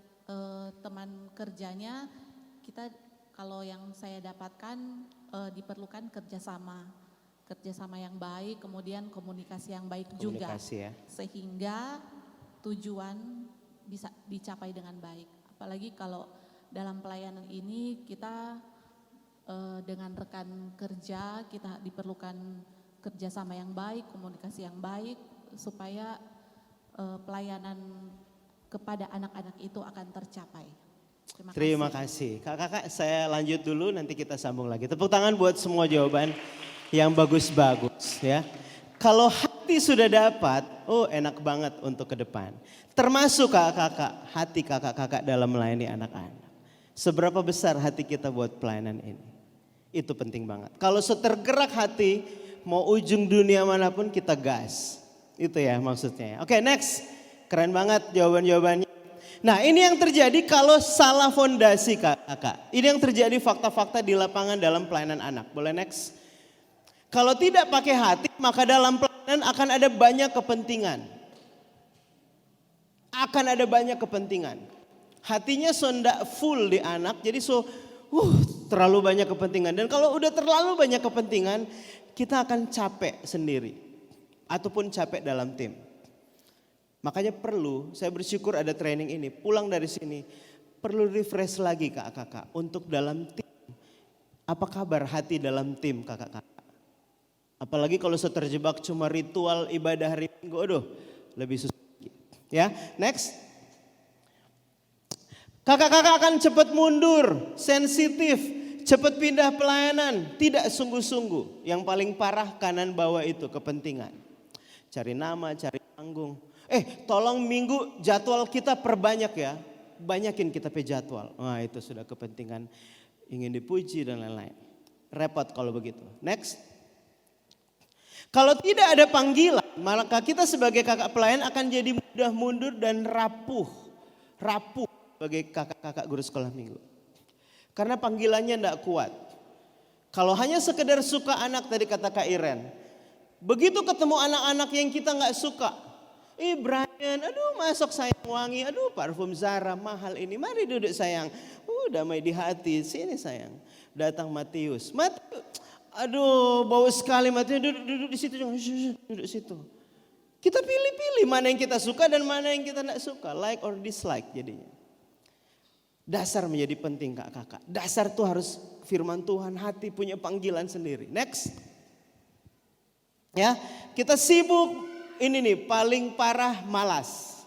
teman kerjanya, kita kalau yang saya dapatkan diperlukan kerjasama yang baik, kemudian komunikasi yang baik juga, ya. sehingga tujuan bisa dicapai dengan baik. Apalagi kalau dalam pelayanan ini kita dengan rekan kerja kita diperlukan kerjasama yang baik, komunikasi yang baik supaya pelayanan kepada anak-anak itu akan tercapai. Terima kasih. Kakak-kakak saya lanjut dulu, nanti kita sambung lagi. Tepuk tangan buat semua jawaban yang bagus-bagus ya. Kalau hati sudah dapat, enak banget untuk ke depan. Termasuk kakak-kakak, hati kakak-kakak dalam melayani anak-anak. Seberapa besar hati kita buat pelayanan ini? Itu penting banget. Kalau setergerak hati, mau ujung dunia manapun kita gas. Itu ya maksudnya. Oke, next. Keren banget jawaban-jawabannya. Nah ini yang terjadi kalau salah fondasi kakak. Ini yang terjadi fakta-fakta di lapangan dalam pelayanan anak. Boleh next? Kalau tidak pakai hati maka dalam pelayanan akan ada banyak kepentingan. Hatinya ndak full di anak jadi terlalu banyak kepentingan. Dan kalau udah terlalu banyak kepentingan kita akan capek sendiri. Ataupun capek dalam tim. Makanya saya bersyukur ada training ini, pulang dari sini perlu refresh lagi kakak-kakak untuk dalam tim. Apa kabar hati dalam tim kakak-kakak? Apalagi kalau terjebak cuma ritual ibadah hari Minggu, lebih susah. Ya, next. Kakak-kakak akan cepat mundur, sensitif, cepat pindah pelayanan, tidak sungguh-sungguh. Yang paling parah kanan bawah itu kepentingan. Cari nama, cari panggung. Tolong minggu jadwal kita perbanyak ya. Banyakin kita jadwal. Wah itu sudah kepentingan ingin dipuji dan lain-lain. Repot kalau begitu. Next. Kalau tidak ada panggilan, maka kita sebagai kakak pelayan akan jadi mudah mundur dan rapuh. Rapuh sebagai kakak-kakak guru sekolah minggu. Karena panggilannya tidak kuat. Kalau hanya sekedar suka anak tadi kata Kak Iren. Begitu ketemu anak-anak yang kita nggak suka. Brian, masuk sayang wangi, parfum Zara mahal ini, mari duduk sayang. Damai di hati, sini sayang. Datang Matius, bau sekali Matius, duduk di situ, duduk situ. Kita pilih-pilih mana yang kita suka dan mana yang kita tidak suka, like or dislike jadinya. Dasar menjadi penting kakak-kakak. Dasar tuh harus firman Tuhan, hati punya panggilan sendiri. Next. Ya, kita sibuk. Ini nih paling parah malas.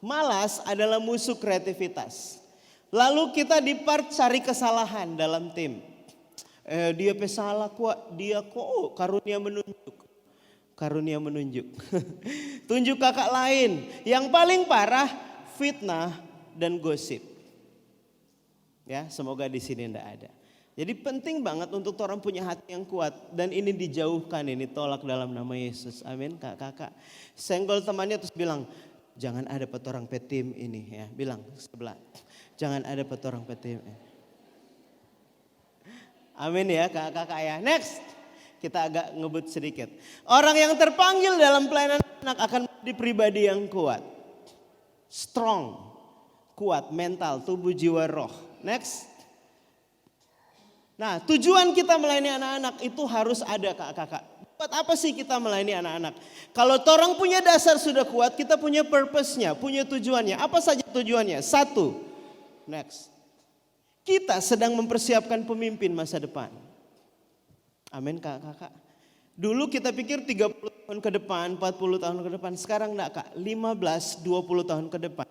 Malas adalah musuh kreativitas. Lalu kita di part cari kesalahan dalam tim. Dia pesalah kuat, dia kok karunia menunjuk. Karunia menunjuk. Tunjuk kakak lain. Yang paling parah fitnah dan gosip. Ya, semoga di sini enggak ada. Jadi penting banget untuk orang punya hati yang kuat. Dan ini dijauhkan, ini tolak dalam nama Yesus. Amin kakak. Senggol temannya terus bilang, jangan ada petorang petim ini ya. Bilang sebelah, jangan ada petorang petim. Amin ya kakak ya. Next, kita agak ngebut sedikit. Orang yang terpanggil dalam pelayanan anak akan menjadi pribadi yang kuat. Strong, kuat mental, tubuh, jiwa, roh. Next. Nah, tujuan kita melayani anak-anak itu harus ada kakak-kakak. Buat apa sih kita melayani anak-anak? Kalau orang punya dasar sudah kuat, kita punya purpose-nya, punya tujuannya. Apa saja tujuannya? 1. Next. Kita sedang mempersiapkan pemimpin masa depan. Amin kakak-kakak. Dulu kita pikir 30 tahun ke depan, 40 tahun ke depan. Sekarang enggak kak, 15, 20 tahun ke depan.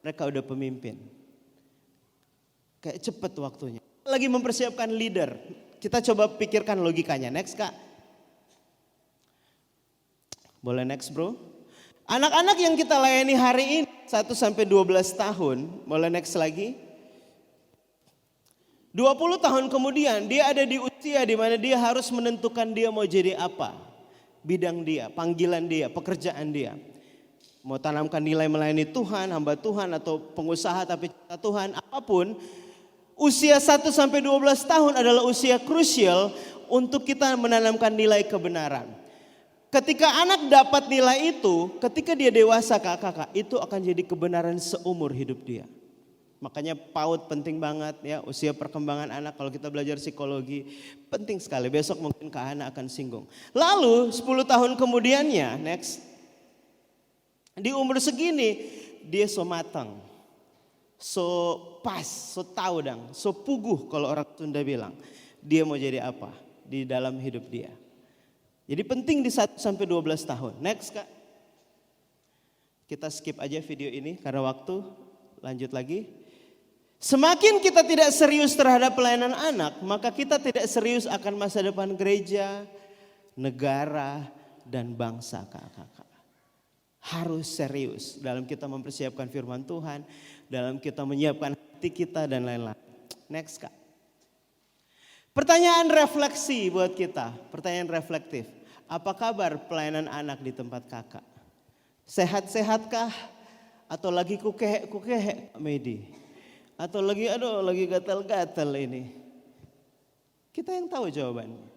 Mereka udah pemimpin. Kayak cepet waktunya. Lagi mempersiapkan leader. Kita coba pikirkan logikanya. Next kak. Boleh next bro. Anak-anak yang kita layani hari ini 1-12 tahun. Boleh next lagi. 20 tahun kemudian dia ada di usia di mana dia harus menentukan dia mau jadi apa. Bidang dia, panggilan dia, pekerjaan dia. Mau tanamkan nilai melayani Tuhan, hamba Tuhan atau pengusaha tapi cinta Tuhan, apapun. Usia 1-12 tahun adalah usia krusial untuk kita menanamkan nilai kebenaran. Ketika anak dapat nilai itu, ketika dia dewasa kakak-kakak, itu akan jadi kebenaran seumur hidup dia. Makanya PAUD penting banget ya, usia perkembangan anak kalau kita belajar psikologi penting sekali. Besok mungkin Kak Hana akan singgung. Lalu 10 tahun kemudiannya, next. Di umur segini dia so matang. So pas, so tahu dong, so puguh kalau orang Sunda bilang. Dia mau jadi apa di dalam hidup dia. Jadi penting di 1-12 tahun. Next kak. Kita skip aja video ini karena waktu. Lanjut lagi. Semakin kita tidak serius terhadap pelayanan anak, maka kita tidak serius akan masa depan gereja, negara, dan bangsa kakak-kakak. Harus serius dalam kita mempersiapkan firman Tuhan, dalam kita menyiapkan hati kita dan lain-lain. Next kak. Pertanyaan refleksi buat kita, pertanyaan reflektif. Apa kabar pelayanan anak di tempat kakak? Sehat-sehatkah? Atau lagi kukehe Medi? Atau lagi lagi gatal-gatal ini? Kita yang tahu jawabannya.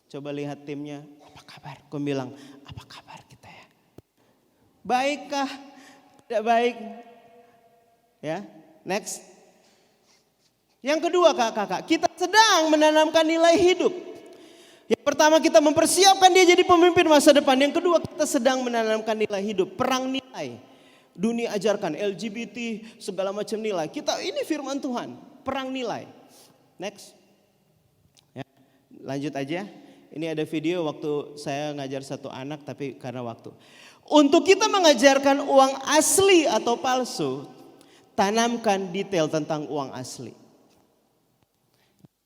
Coba lihat timnya, apa kabar? Kau bilang, apa kabar kita ya? Baikkah? Tidak baik? Ya, next. Yang kedua kakak-kakak, kita sedang menanamkan nilai hidup. Yang pertama kita mempersiapkan dia jadi pemimpin masa depan. Yang kedua kita sedang menanamkan nilai hidup, perang nilai. Dunia ajarkan LGBT segala macam nilai. Kita ini firman Tuhan, perang nilai. Next. Ya, lanjut aja. Ini ada video waktu saya ngajar satu anak tapi karena waktu. Untuk kita mengajarkan uang asli atau palsu, tanamkan detail tentang uang asli.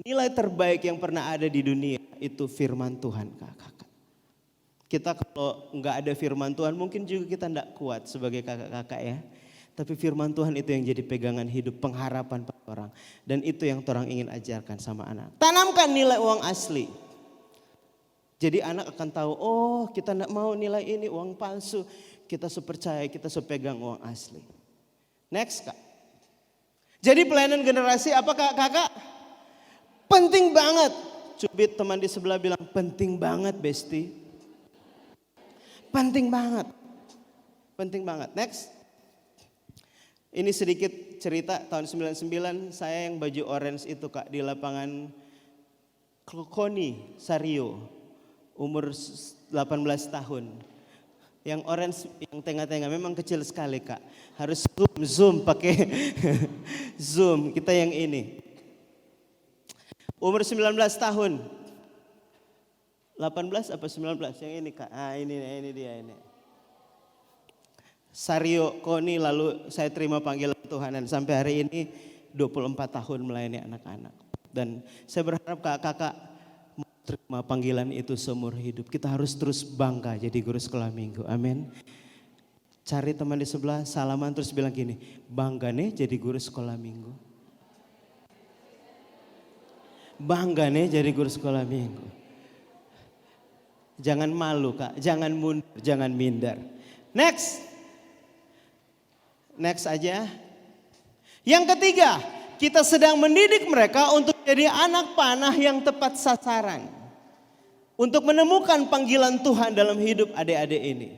Nilai terbaik yang pernah ada di dunia itu firman Tuhan kakak-kakak. Kita kalau nggak ada firman Tuhan mungkin juga kita nggak kuat sebagai kakak-kakak ya. Tapi firman Tuhan itu yang jadi pegangan hidup, pengharapan pada orang. Dan itu yang orang ingin ajarkan sama anak. Tanamkan nilai uang asli. Jadi anak akan tahu, oh kita nggak mau nilai ini uang palsu. Kita percaya, kita pegang uang asli. Next kak. Jadi pelayanan generasi apa kakak? Penting banget. Cubit teman di sebelah bilang penting banget Besti. Penting banget. Penting banget. Next. Ini sedikit cerita tahun 99 saya yang baju orange itu kak di lapangan Koni Sario. Umur 18 tahun. Yang orange yang tengah-tengah memang kecil sekali kak. Harus zoom pakai zoom. Kita yang ini. Umur 19 tahun. 18 apa 19? Yang ini kak. Ah ini dia ini. Sario Koni lalu saya terima panggilan Tuhanan. Sampai hari ini 24 tahun melayani anak-anak. Dan saya berharap kakak-kakak mau terima panggilan itu seumur hidup. Kita harus terus bangga jadi guru sekolah minggu. Amin. Cari teman di sebelah, salaman terus bilang gini, bangga nih jadi guru sekolah minggu. Bangga nih jadi guru sekolah minggu. Jangan malu kak, jangan mundur, jangan minder. Next. Next aja. Yang ketiga, kita sedang mendidik mereka untuk jadi anak panah yang tepat sasaran. Untuk menemukan panggilan Tuhan dalam hidup adik-adik ini.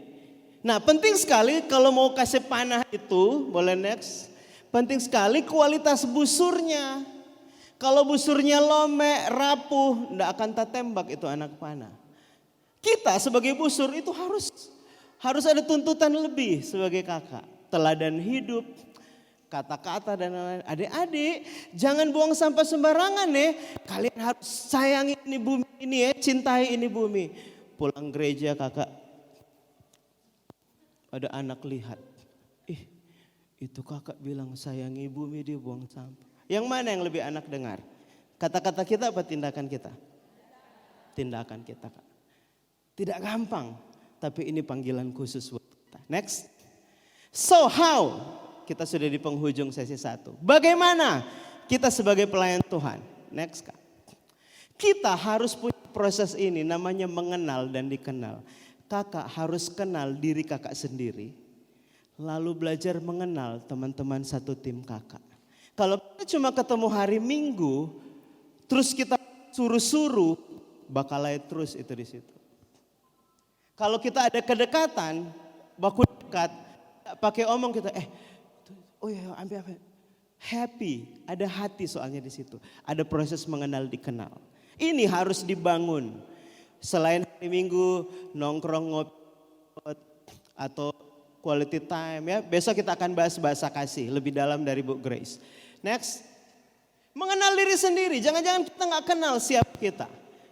Nah penting sekali kalau mau kasih panah itu, boleh next. Penting sekali kualitas busurnya. Kalau busurnya lomek, rapuh, tidak akan tertembak itu anak panah. Kita sebagai busur itu harus ada tuntutan lebih sebagai kakak. Teladan hidup, kata-kata dan lain-lain. Adik-adik jangan buang sampah sembarangan ya. Kalian harus sayangi ini bumi ini ya, cintai ini bumi. Pulang gereja kakak. Ada anak lihat, itu kakak bilang sayangi bumi dia buang sampah. Yang mana yang lebih anak dengar? Kata-kata kita apa tindakan kita? Tindakan kita kak. Tidak gampang, tapi ini panggilan khusus buat kita. Next. So how? Kita sudah di penghujung sesi 1. Bagaimana kita sebagai pelayan Tuhan? Next kak. Kita harus punya proses ini namanya mengenal dan dikenal. Kakak harus kenal diri kakak sendiri, lalu belajar mengenal teman-teman satu tim kakak. Kalau kita cuma ketemu hari Minggu, terus kita suruh-suruh, bakal lain terus itu di situ. Kalau kita ada kedekatan, baku dekat, pakai omong kita, oh ya ambil apa? Happy, ada hati soalnya di situ. Ada proses mengenal dikenal. Ini harus dibangun. Selain hari Minggu nongkrong ngopi atau quality time ya. Besok kita akan bahas bahasa kasih lebih dalam dari Bu Grace. Next. Mengenal diri sendiri. Jangan-jangan kita nggak kenal siapa kita.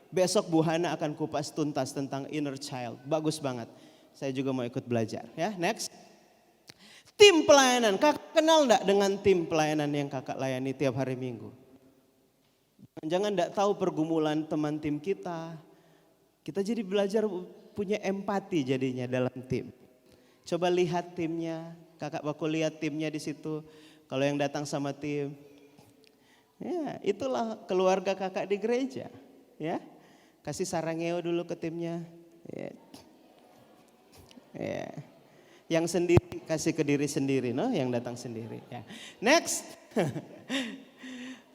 Besok Bu Hana akan kupas tuntas tentang inner child. Bagus banget. Saya juga mau ikut belajar ya. Next. Tim pelayanan. Kakak kenal enggak dengan tim pelayanan yang kakak layani tiap hari Minggu? Jangan enggak tahu pergumulan teman tim kita. Kita jadi belajar punya empati jadinya dalam tim. Coba lihat timnya, kakak baku lihat timnya di situ. Kalau yang datang sama tim, ya itulah keluarga kakak di gereja. Ya, kasih sarangeo dulu ke timnya. Ya. Yang sendiri kasih ke diri sendiri, no? Yang datang sendiri. Ya. Next.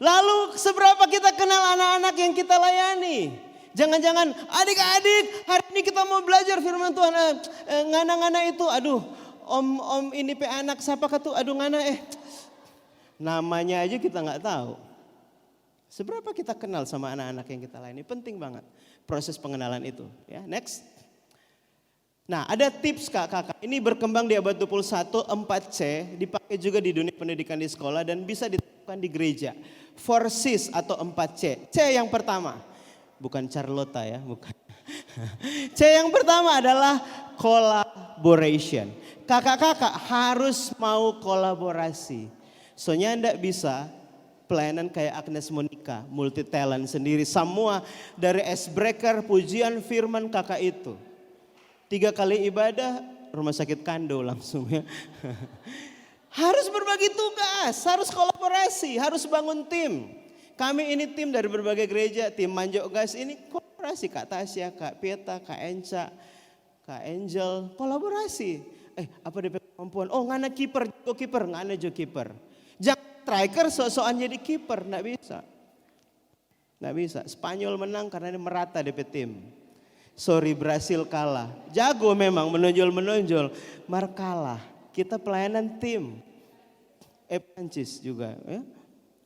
Lalu seberapa kita kenal anak-anak yang kita layani? Jangan-jangan adik-adik hari ini kita mau belajar firman Tuhan. Ngana-ngana itu aduh om ini pe anak siapa tuh aduh ngana namanya aja kita nggak tahu. Seberapa kita kenal sama anak-anak yang kita layani? Penting banget proses pengenalan itu. Ya, next. Nah ada tips kakak. Ini berkembang di abad 21 4C. Dipakai juga di dunia pendidikan di sekolah dan bisa diterapkan di gereja. 4Cs atau 4C. C yang pertama. Bukan Charlotta ya, bukan. C yang pertama adalah collaboration. Kakak-kakak harus mau kolaborasi. Soalnya enggak bisa pelayanan kayak Agnes Monica, multi talent sendiri. Semua dari icebreaker, pujian, firman kakak itu. 3 kali ibadah, rumah sakit Kando langsung ya. Harus berbagi tugas, harus kolaborasi, harus bangun tim. Kami ini tim dari berbagai gereja, tim Manjok Guys ini kolaborasi. Kak Tasya, Kak Pieta, Kak Enca, Kak Angel, kolaborasi. Apa DP kemampuan? Oh ngana kiper, jo kiper, ngana jo kiper. Jangan striker so-soan jadi kiper, nggak bisa. Nggak bisa, Spanyol menang karena ini merata DP tim. Sorry Brasil kalah, jago memang menonjol, mar kalah. Kita pelayanan tim. Prancis juga ya.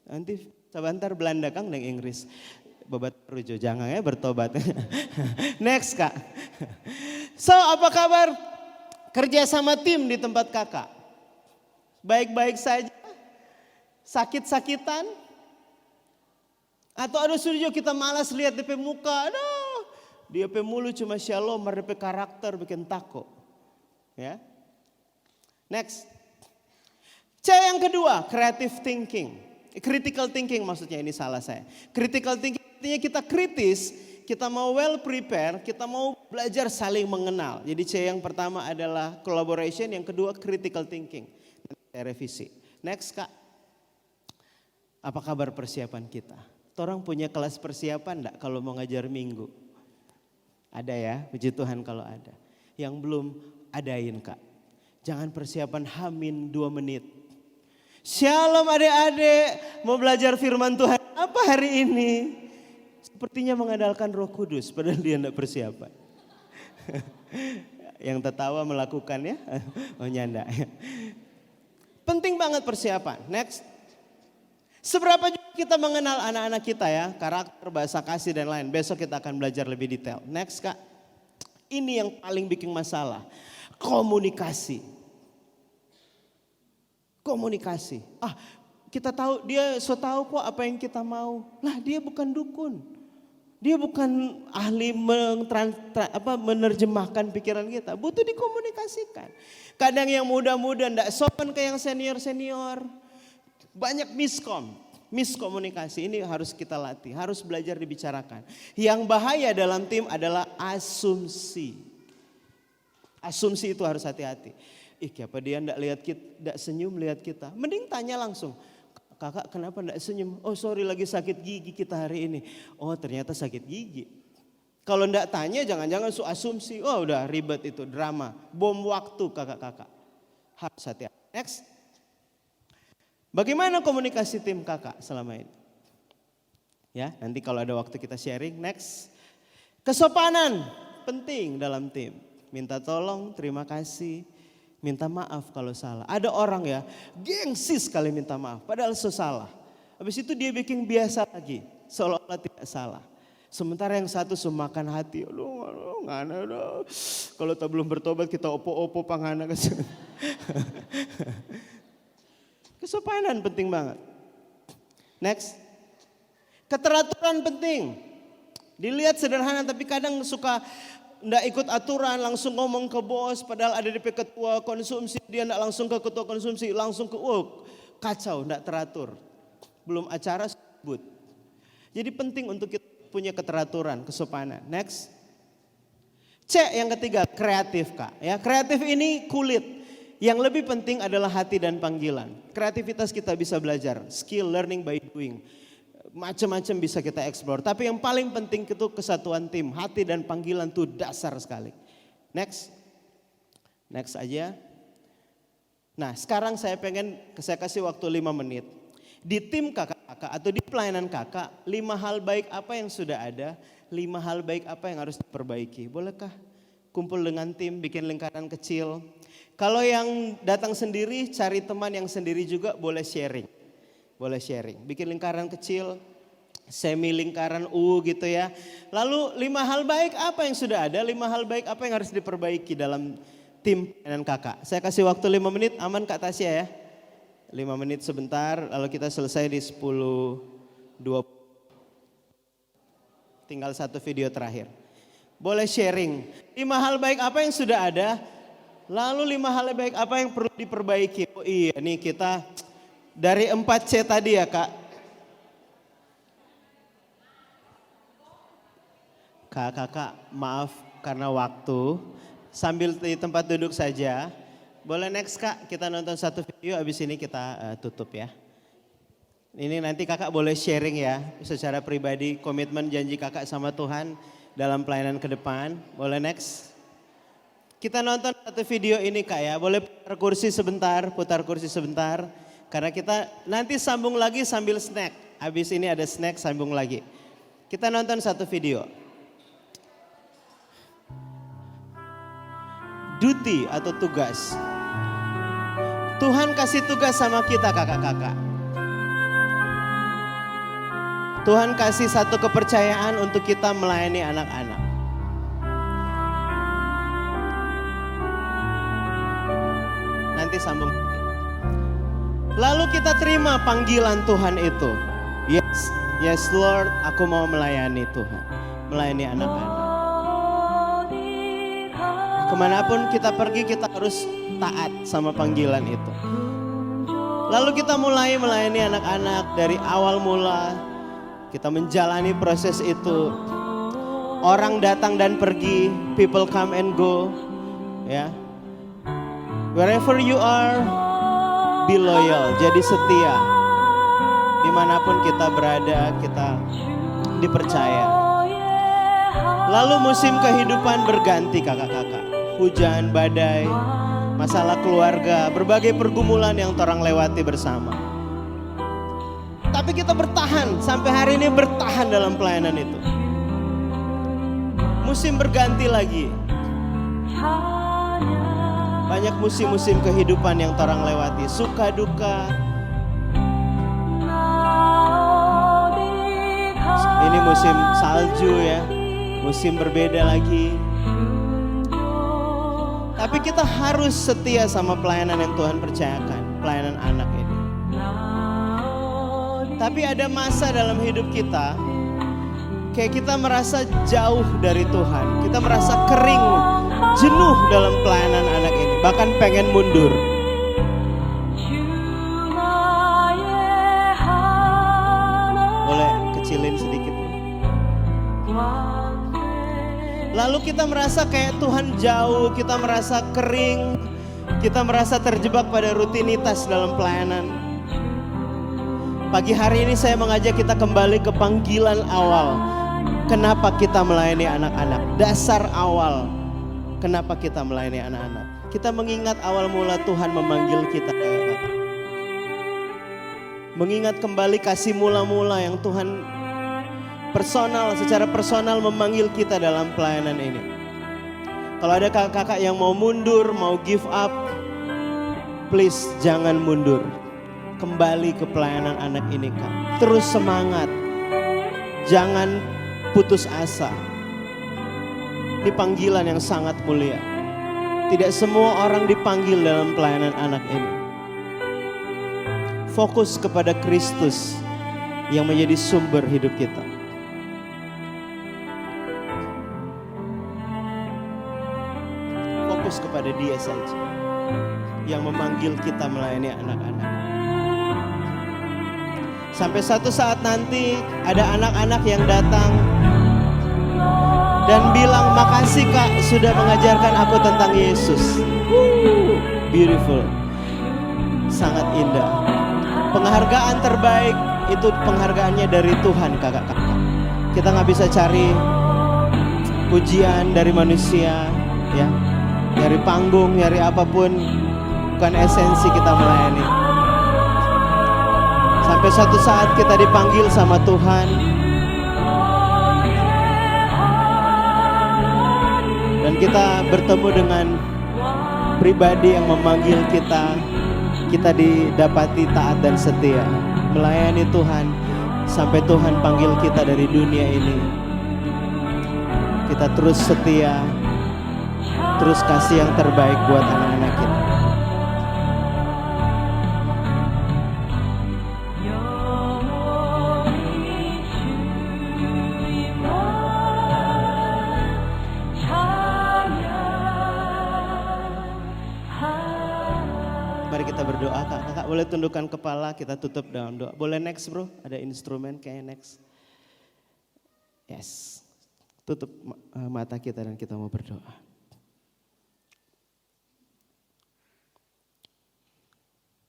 Nanti sebentar Belanda Kang dan Inggris. Babat rujo jangan ya bertobat. Next Kak. So apa kabar kerja sama tim di tempat kakak? Baik-baik saja? Sakit-sakitan? Atau ada studio kita malas lihat DP muka. Aduh, dia DP mulu cuma shalom, DP karakter bikin takut. Ya. Next. C yang kedua, creative thinking. Critical thinking maksudnya, ini salah saya. Critical thinking artinya kita kritis, kita mau well prepare, kita mau belajar saling mengenal. Jadi C yang pertama adalah collaboration, yang kedua critical thinking. Nanti saya revisi. Next Kak. Apa kabar persiapan kita? Orang punya kelas persiapan enggak kalau mau ngajar minggu? Ada ya, puji Tuhan kalau ada. Yang belum, adain Kak. Jangan persiapan hamin 2 menit. Shalom adik-adik, mau belajar firman Tuhan apa hari ini? Sepertinya mengandalkan Roh Kudus, padahal dia enggak persiapan. Yang tertawa melakukannya, oh nyanda. Penting banget persiapan. Next. Seberapa juga kita mengenal anak-anak kita ya, karakter, bahasa kasih dan lain. Besok kita akan belajar lebih detail. Next Kak, ini yang paling bikin masalah. Komunikasi. Komunikasi. Kita tahu, dia so tahu kok apa yang kita mau. Lah dia bukan dukun. Dia bukan ahli menerjemahkan pikiran kita. Butuh dikomunikasikan. Kadang yang muda-muda enggak sopan ke yang senior-senior. Banyak miskomunikasi, ini harus kita latih, harus belajar dibicarakan. Yang bahaya dalam tim adalah asumsi. Asumsi itu harus hati-hati. Apa dia enggak senyum lihat kita. Mending tanya langsung, kakak kenapa enggak senyum? Oh sorry lagi sakit gigi kita hari ini. Oh ternyata sakit gigi. Kalau enggak tanya jangan-jangan asumsi, oh udah ribet itu drama. Bom waktu kakak-kakak. Harus hati-hati. Next. Bagaimana komunikasi tim kakak selama ini? Ya, nanti kalau ada waktu kita sharing. Next. Kesopanan penting dalam tim. Minta tolong, terima kasih, minta maaf kalau salah. Ada orang ya, gengsi sekali minta maaf, padahal salah. Habis itu dia bikin biasa lagi, seolah-olah tidak salah. Sementara yang satu semakan hati, aduh ngana dah. Kalau tak belum bertobat kita opo-opo pangana. Kesopanan penting banget. Next. Keteraturan penting. Dilihat sederhana tapi kadang suka enggak ikut aturan, langsung ngomong ke bos padahal ada DP ketua konsumsi, dia enggak langsung ke ketua konsumsi, langsung ke kacau, enggak teratur. Belum acara sebut. Jadi penting untuk kita punya keteraturan, kesopanan. Next. C yang ketiga, kreatif Kak. Ya, kreatif ini kulit. Yang lebih penting adalah hati dan panggilan. Kreativitas kita bisa belajar, skill learning by doing. Macam-macam bisa kita explore. Tapi yang paling penting itu kesatuan tim, hati dan panggilan itu dasar sekali. Next. Next aja. Nah sekarang saya kasih waktu 5 menit. Di tim kakak-kakak atau di pelayanan kakak, 5 hal baik apa yang sudah ada, 5 hal baik apa yang harus diperbaiki. Bolehkah kumpul dengan tim, bikin lingkaran kecil. Kalau yang datang sendiri, cari teman yang sendiri juga boleh sharing. Boleh sharing. Bikin lingkaran kecil, semi lingkaran gitu ya. Lalu 5 hal baik apa yang sudah ada, 5 hal baik apa yang harus diperbaiki dalam tim dan kakak. Saya kasih waktu 5 menit, aman Kak Tasya ya. 5 menit sebentar, lalu kita selesai di 10.20. Tinggal 1 video terakhir. Boleh sharing. 5 hal baik apa yang sudah ada. Lalu 5 hal baik apa yang perlu diperbaiki? Oh iya nih kita dari 4C tadi ya Kak. Kakak maaf karena waktu. Sambil di tempat duduk saja. Boleh next Kak, kita nonton 1 video habis ini kita tutup ya. Ini nanti kakak boleh sharing ya secara pribadi komitmen janji kakak sama Tuhan dalam pelayanan ke depan. Boleh next? Kita nonton 1 video ini Kak ya, boleh putar kursi sebentar. Karena kita nanti sambung lagi sambil snack. Habis ini ada snack sambung lagi. Kita nonton 1 video. Duty atau tugas. Tuhan kasih tugas sama kita kakak-kakak. Tuhan kasih satu kepercayaan untuk kita melayani anak-anak. Nanti sambung. Lalu kita terima panggilan Tuhan itu. Yes Lord, aku mau melayani Tuhan. Melayani anak-anak. Kemanapun kita pergi kita harus taat sama panggilan itu. Lalu kita mulai melayani anak-anak dari awal mula. Kita menjalani proses itu. Orang datang dan pergi, people come and go. Ya. Wherever you are, be loyal, jadi setia. Dimanapun kita berada, kita dipercaya. Lalu musim kehidupan berganti kakak-kakak. Hujan, badai, masalah keluarga, berbagai pergumulan yang orang lewati bersama. Tapi kita bertahan, sampai hari ini bertahan dalam pelayanan itu. Musim berganti lagi. Banyak musim-musim kehidupan yang orang lewati, suka duka. Ini musim salju ya, musim berbeda lagi. Tapi kita harus setia sama pelayanan yang Tuhan percayakan, pelayanan anak ini. Tapi ada masa dalam hidup kita, kayak kita merasa jauh dari Tuhan. Kita merasa kering, jenuh dalam pelayanan anak ini. Bahkan pengen mundur. Boleh kecilin sedikit. Lalu kita merasa kayak Tuhan jauh, kita merasa kering, kita merasa terjebak pada rutinitas dalam pelayanan. Pagi hari ini saya mengajak kita kembali ke panggilan awal. Kenapa kita melayani anak-anak? Dasar awal. Kenapa kita melayani anak-anak? Kita mengingat awal mula Tuhan memanggil kita. Mengingat kembali kasih mula-mula yang Tuhan secara personal memanggil kita dalam pelayanan ini. Kalau ada kakak-kakak yang mau mundur, mau give up, please jangan mundur. Kembali ke pelayanan anak ini Kak. Terus semangat. Jangan putus asa. Ini panggilan yang sangat mulia. Tidak semua orang dipanggil dalam pelayanan anak ini. Fokus kepada Kristus yang menjadi sumber hidup kita. Fokus kepada Dia saja yang memanggil kita melayani anak-anak. Sampai satu saat nanti ada anak-anak yang datang dan bilang, makasih Kak sudah mengajarkan aku tentang Yesus. Beautiful. Sangat indah. Penghargaan terbaik itu penghargaannya dari Tuhan kakak-kakak. Kita gak bisa cari pujian dari manusia ya. Dari panggung, dari apapun. Bukan esensi kita melayani. Sampai suatu saat kita dipanggil sama Tuhan. Dan kita bertemu dengan pribadi yang memanggil kita. Kita didapati taat dan setia. Melayani Tuhan sampai Tuhan panggil kita dari dunia ini. Kita terus setia. Terus kasih yang terbaik buat anak-anak kita. Mari kita berdoa kakak boleh tundukkan kepala, kita tutup dalam doa. Boleh next bro, ada instrumen kayaknya next. Yes, tutup mata kita dan kita mau berdoa.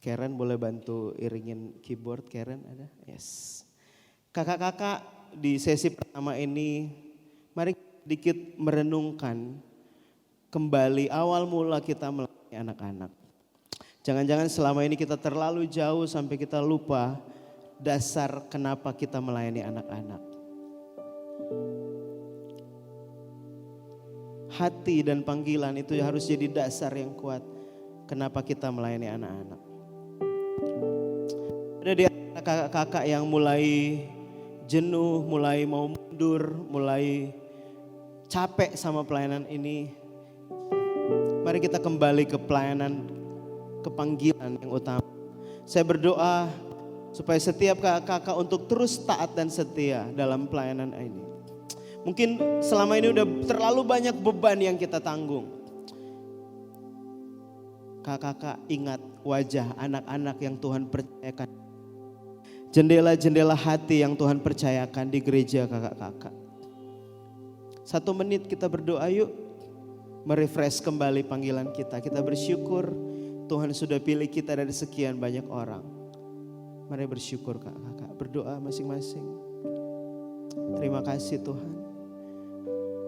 Karen boleh bantu iringin keyboard, Karen ada? Yes. Kakak-kakak di sesi pertama ini, mari sedikit merenungkan kembali awal mula kita melayani anak-anak. Jangan-jangan selama ini kita terlalu jauh sampai kita lupa dasar kenapa kita melayani anak-anak. Hati dan panggilan itu harus jadi dasar yang kuat kenapa kita melayani anak-anak. Ada di kakak-kakak yang mulai jenuh, mulai mau mundur, mulai capek sama pelayanan ini. Mari kita kembali ke pelayanan, ke panggilan yang utama. Saya berdoa supaya setiap kakak-kakak untuk terus taat dan setia dalam pelayanan ini. Mungkin selama ini udah terlalu banyak beban yang kita tanggung. Kakak-kakak ingat wajah anak-anak yang Tuhan percayakan. Jendela-jendela hati yang Tuhan percayakan di gereja kakak-kakak. 1 menit kita berdoa yuk. Merefresh kembali panggilan kita. Kita bersyukur Tuhan sudah pilih kita dari sekian banyak orang. Mari bersyukur kakak-kakak. Berdoa masing-masing. Terima kasih Tuhan.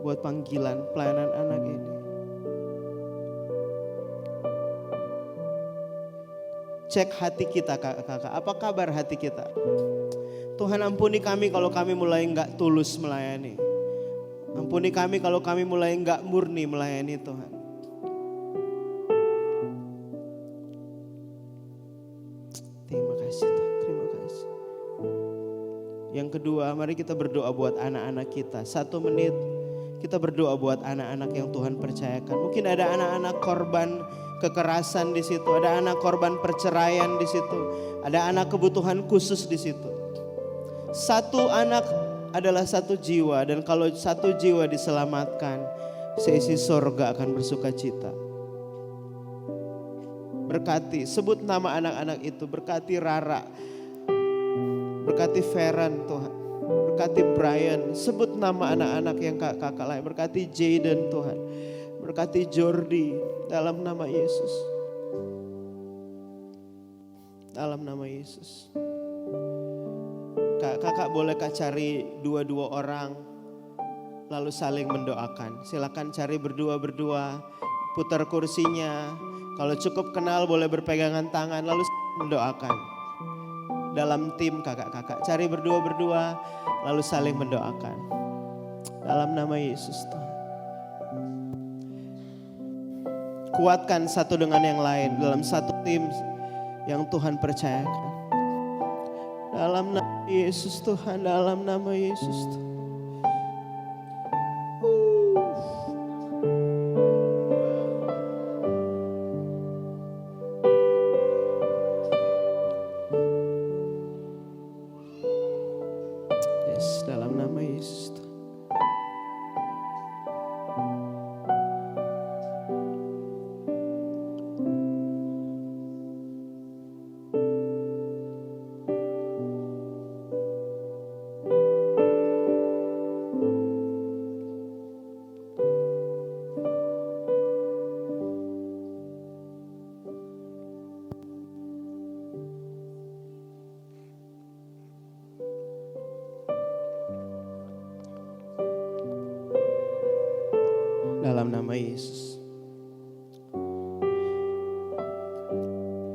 Buat panggilan pelayanan anak ini. Cek hati kita kakak-kakak. Apa kabar hati kita? Tuhan ampuni kami kalau kami mulai enggak tulus melayani. Ampuni kami kalau kami mulai enggak murni melayani Tuhan. Terima kasih Tuhan, terima kasih. Yang kedua, mari kita berdoa buat anak-anak kita. 1 menit kita berdoa buat anak-anak yang Tuhan percayakan. Mungkin ada anak-anak korban kekerasan di situ, ada anak korban perceraian di situ, ada anak kebutuhan khusus di situ. 1 anak adalah 1 jiwa, dan kalau 1 jiwa diselamatkan, seisi sorga akan bersuka cita. Berkati, sebut nama anak-anak itu, berkati Rara, berkati Feran Tuhan, berkati Brian, sebut nama anak-anak yang kakak lain, berkati Jaden Tuhan, berkati Jordi dalam nama Yesus. Dalam nama Yesus. Kakak bolehkah cari 2-2 orang lalu saling mendoakan. Silakan cari berdua-berdua, putar kursinya. Kalau cukup kenal boleh berpegangan tangan lalu mendoakan. Dalam tim kakak-kakak cari berdua-berdua lalu saling mendoakan. Dalam nama Yesus Tuhan. Kuatkan satu dengan yang lain dalam satu tim yang Tuhan percayakan. Dalam nama Yesus Tuhan, dalam nama Yesus Tuhan. Yes, dalam nama Yesus Tuhan. Dalam nama Yesus.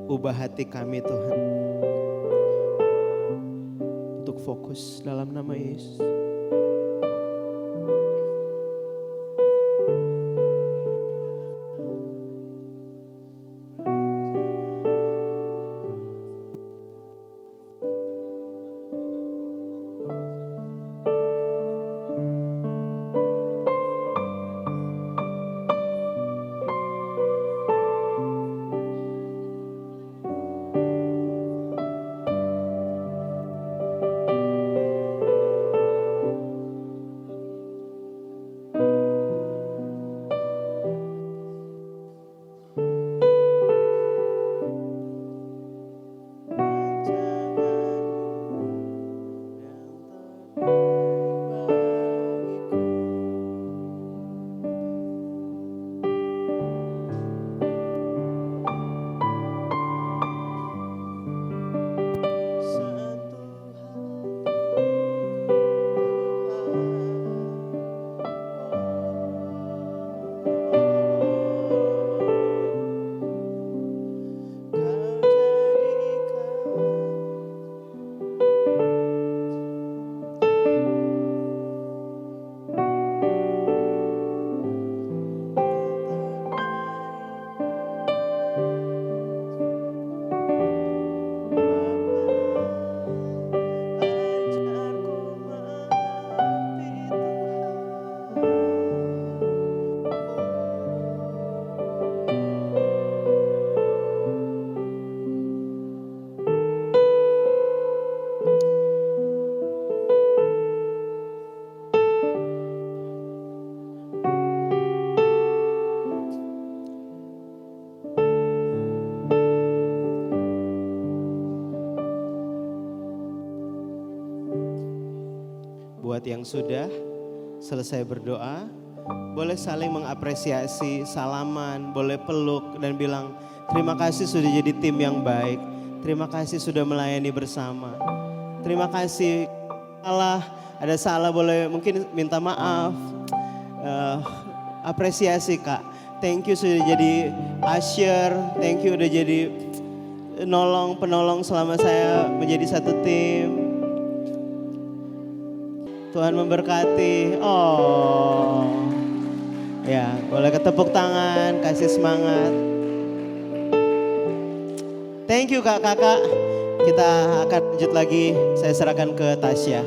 Ubah hati kami Tuhan. Untuk fokus dalam nama Yesus. buat yang sudah selesai berdoa, boleh saling mengapresiasi, salaman, boleh peluk dan bilang terima kasih sudah jadi tim yang baik. Terima kasih sudah melayani bersama. Terima kasih. Ada salah boleh mungkin minta maaf. Apresiasi Kak. Thank you sudah jadi usher. Thank you udah jadi penolong selama saya menjadi satu tim. Tuhan memberkati. Oh. Ya, boleh ketepuk tangan, kasih semangat. Thank you kakak-kakak. Kita akan lanjut lagi. Saya serahkan ke Tasya.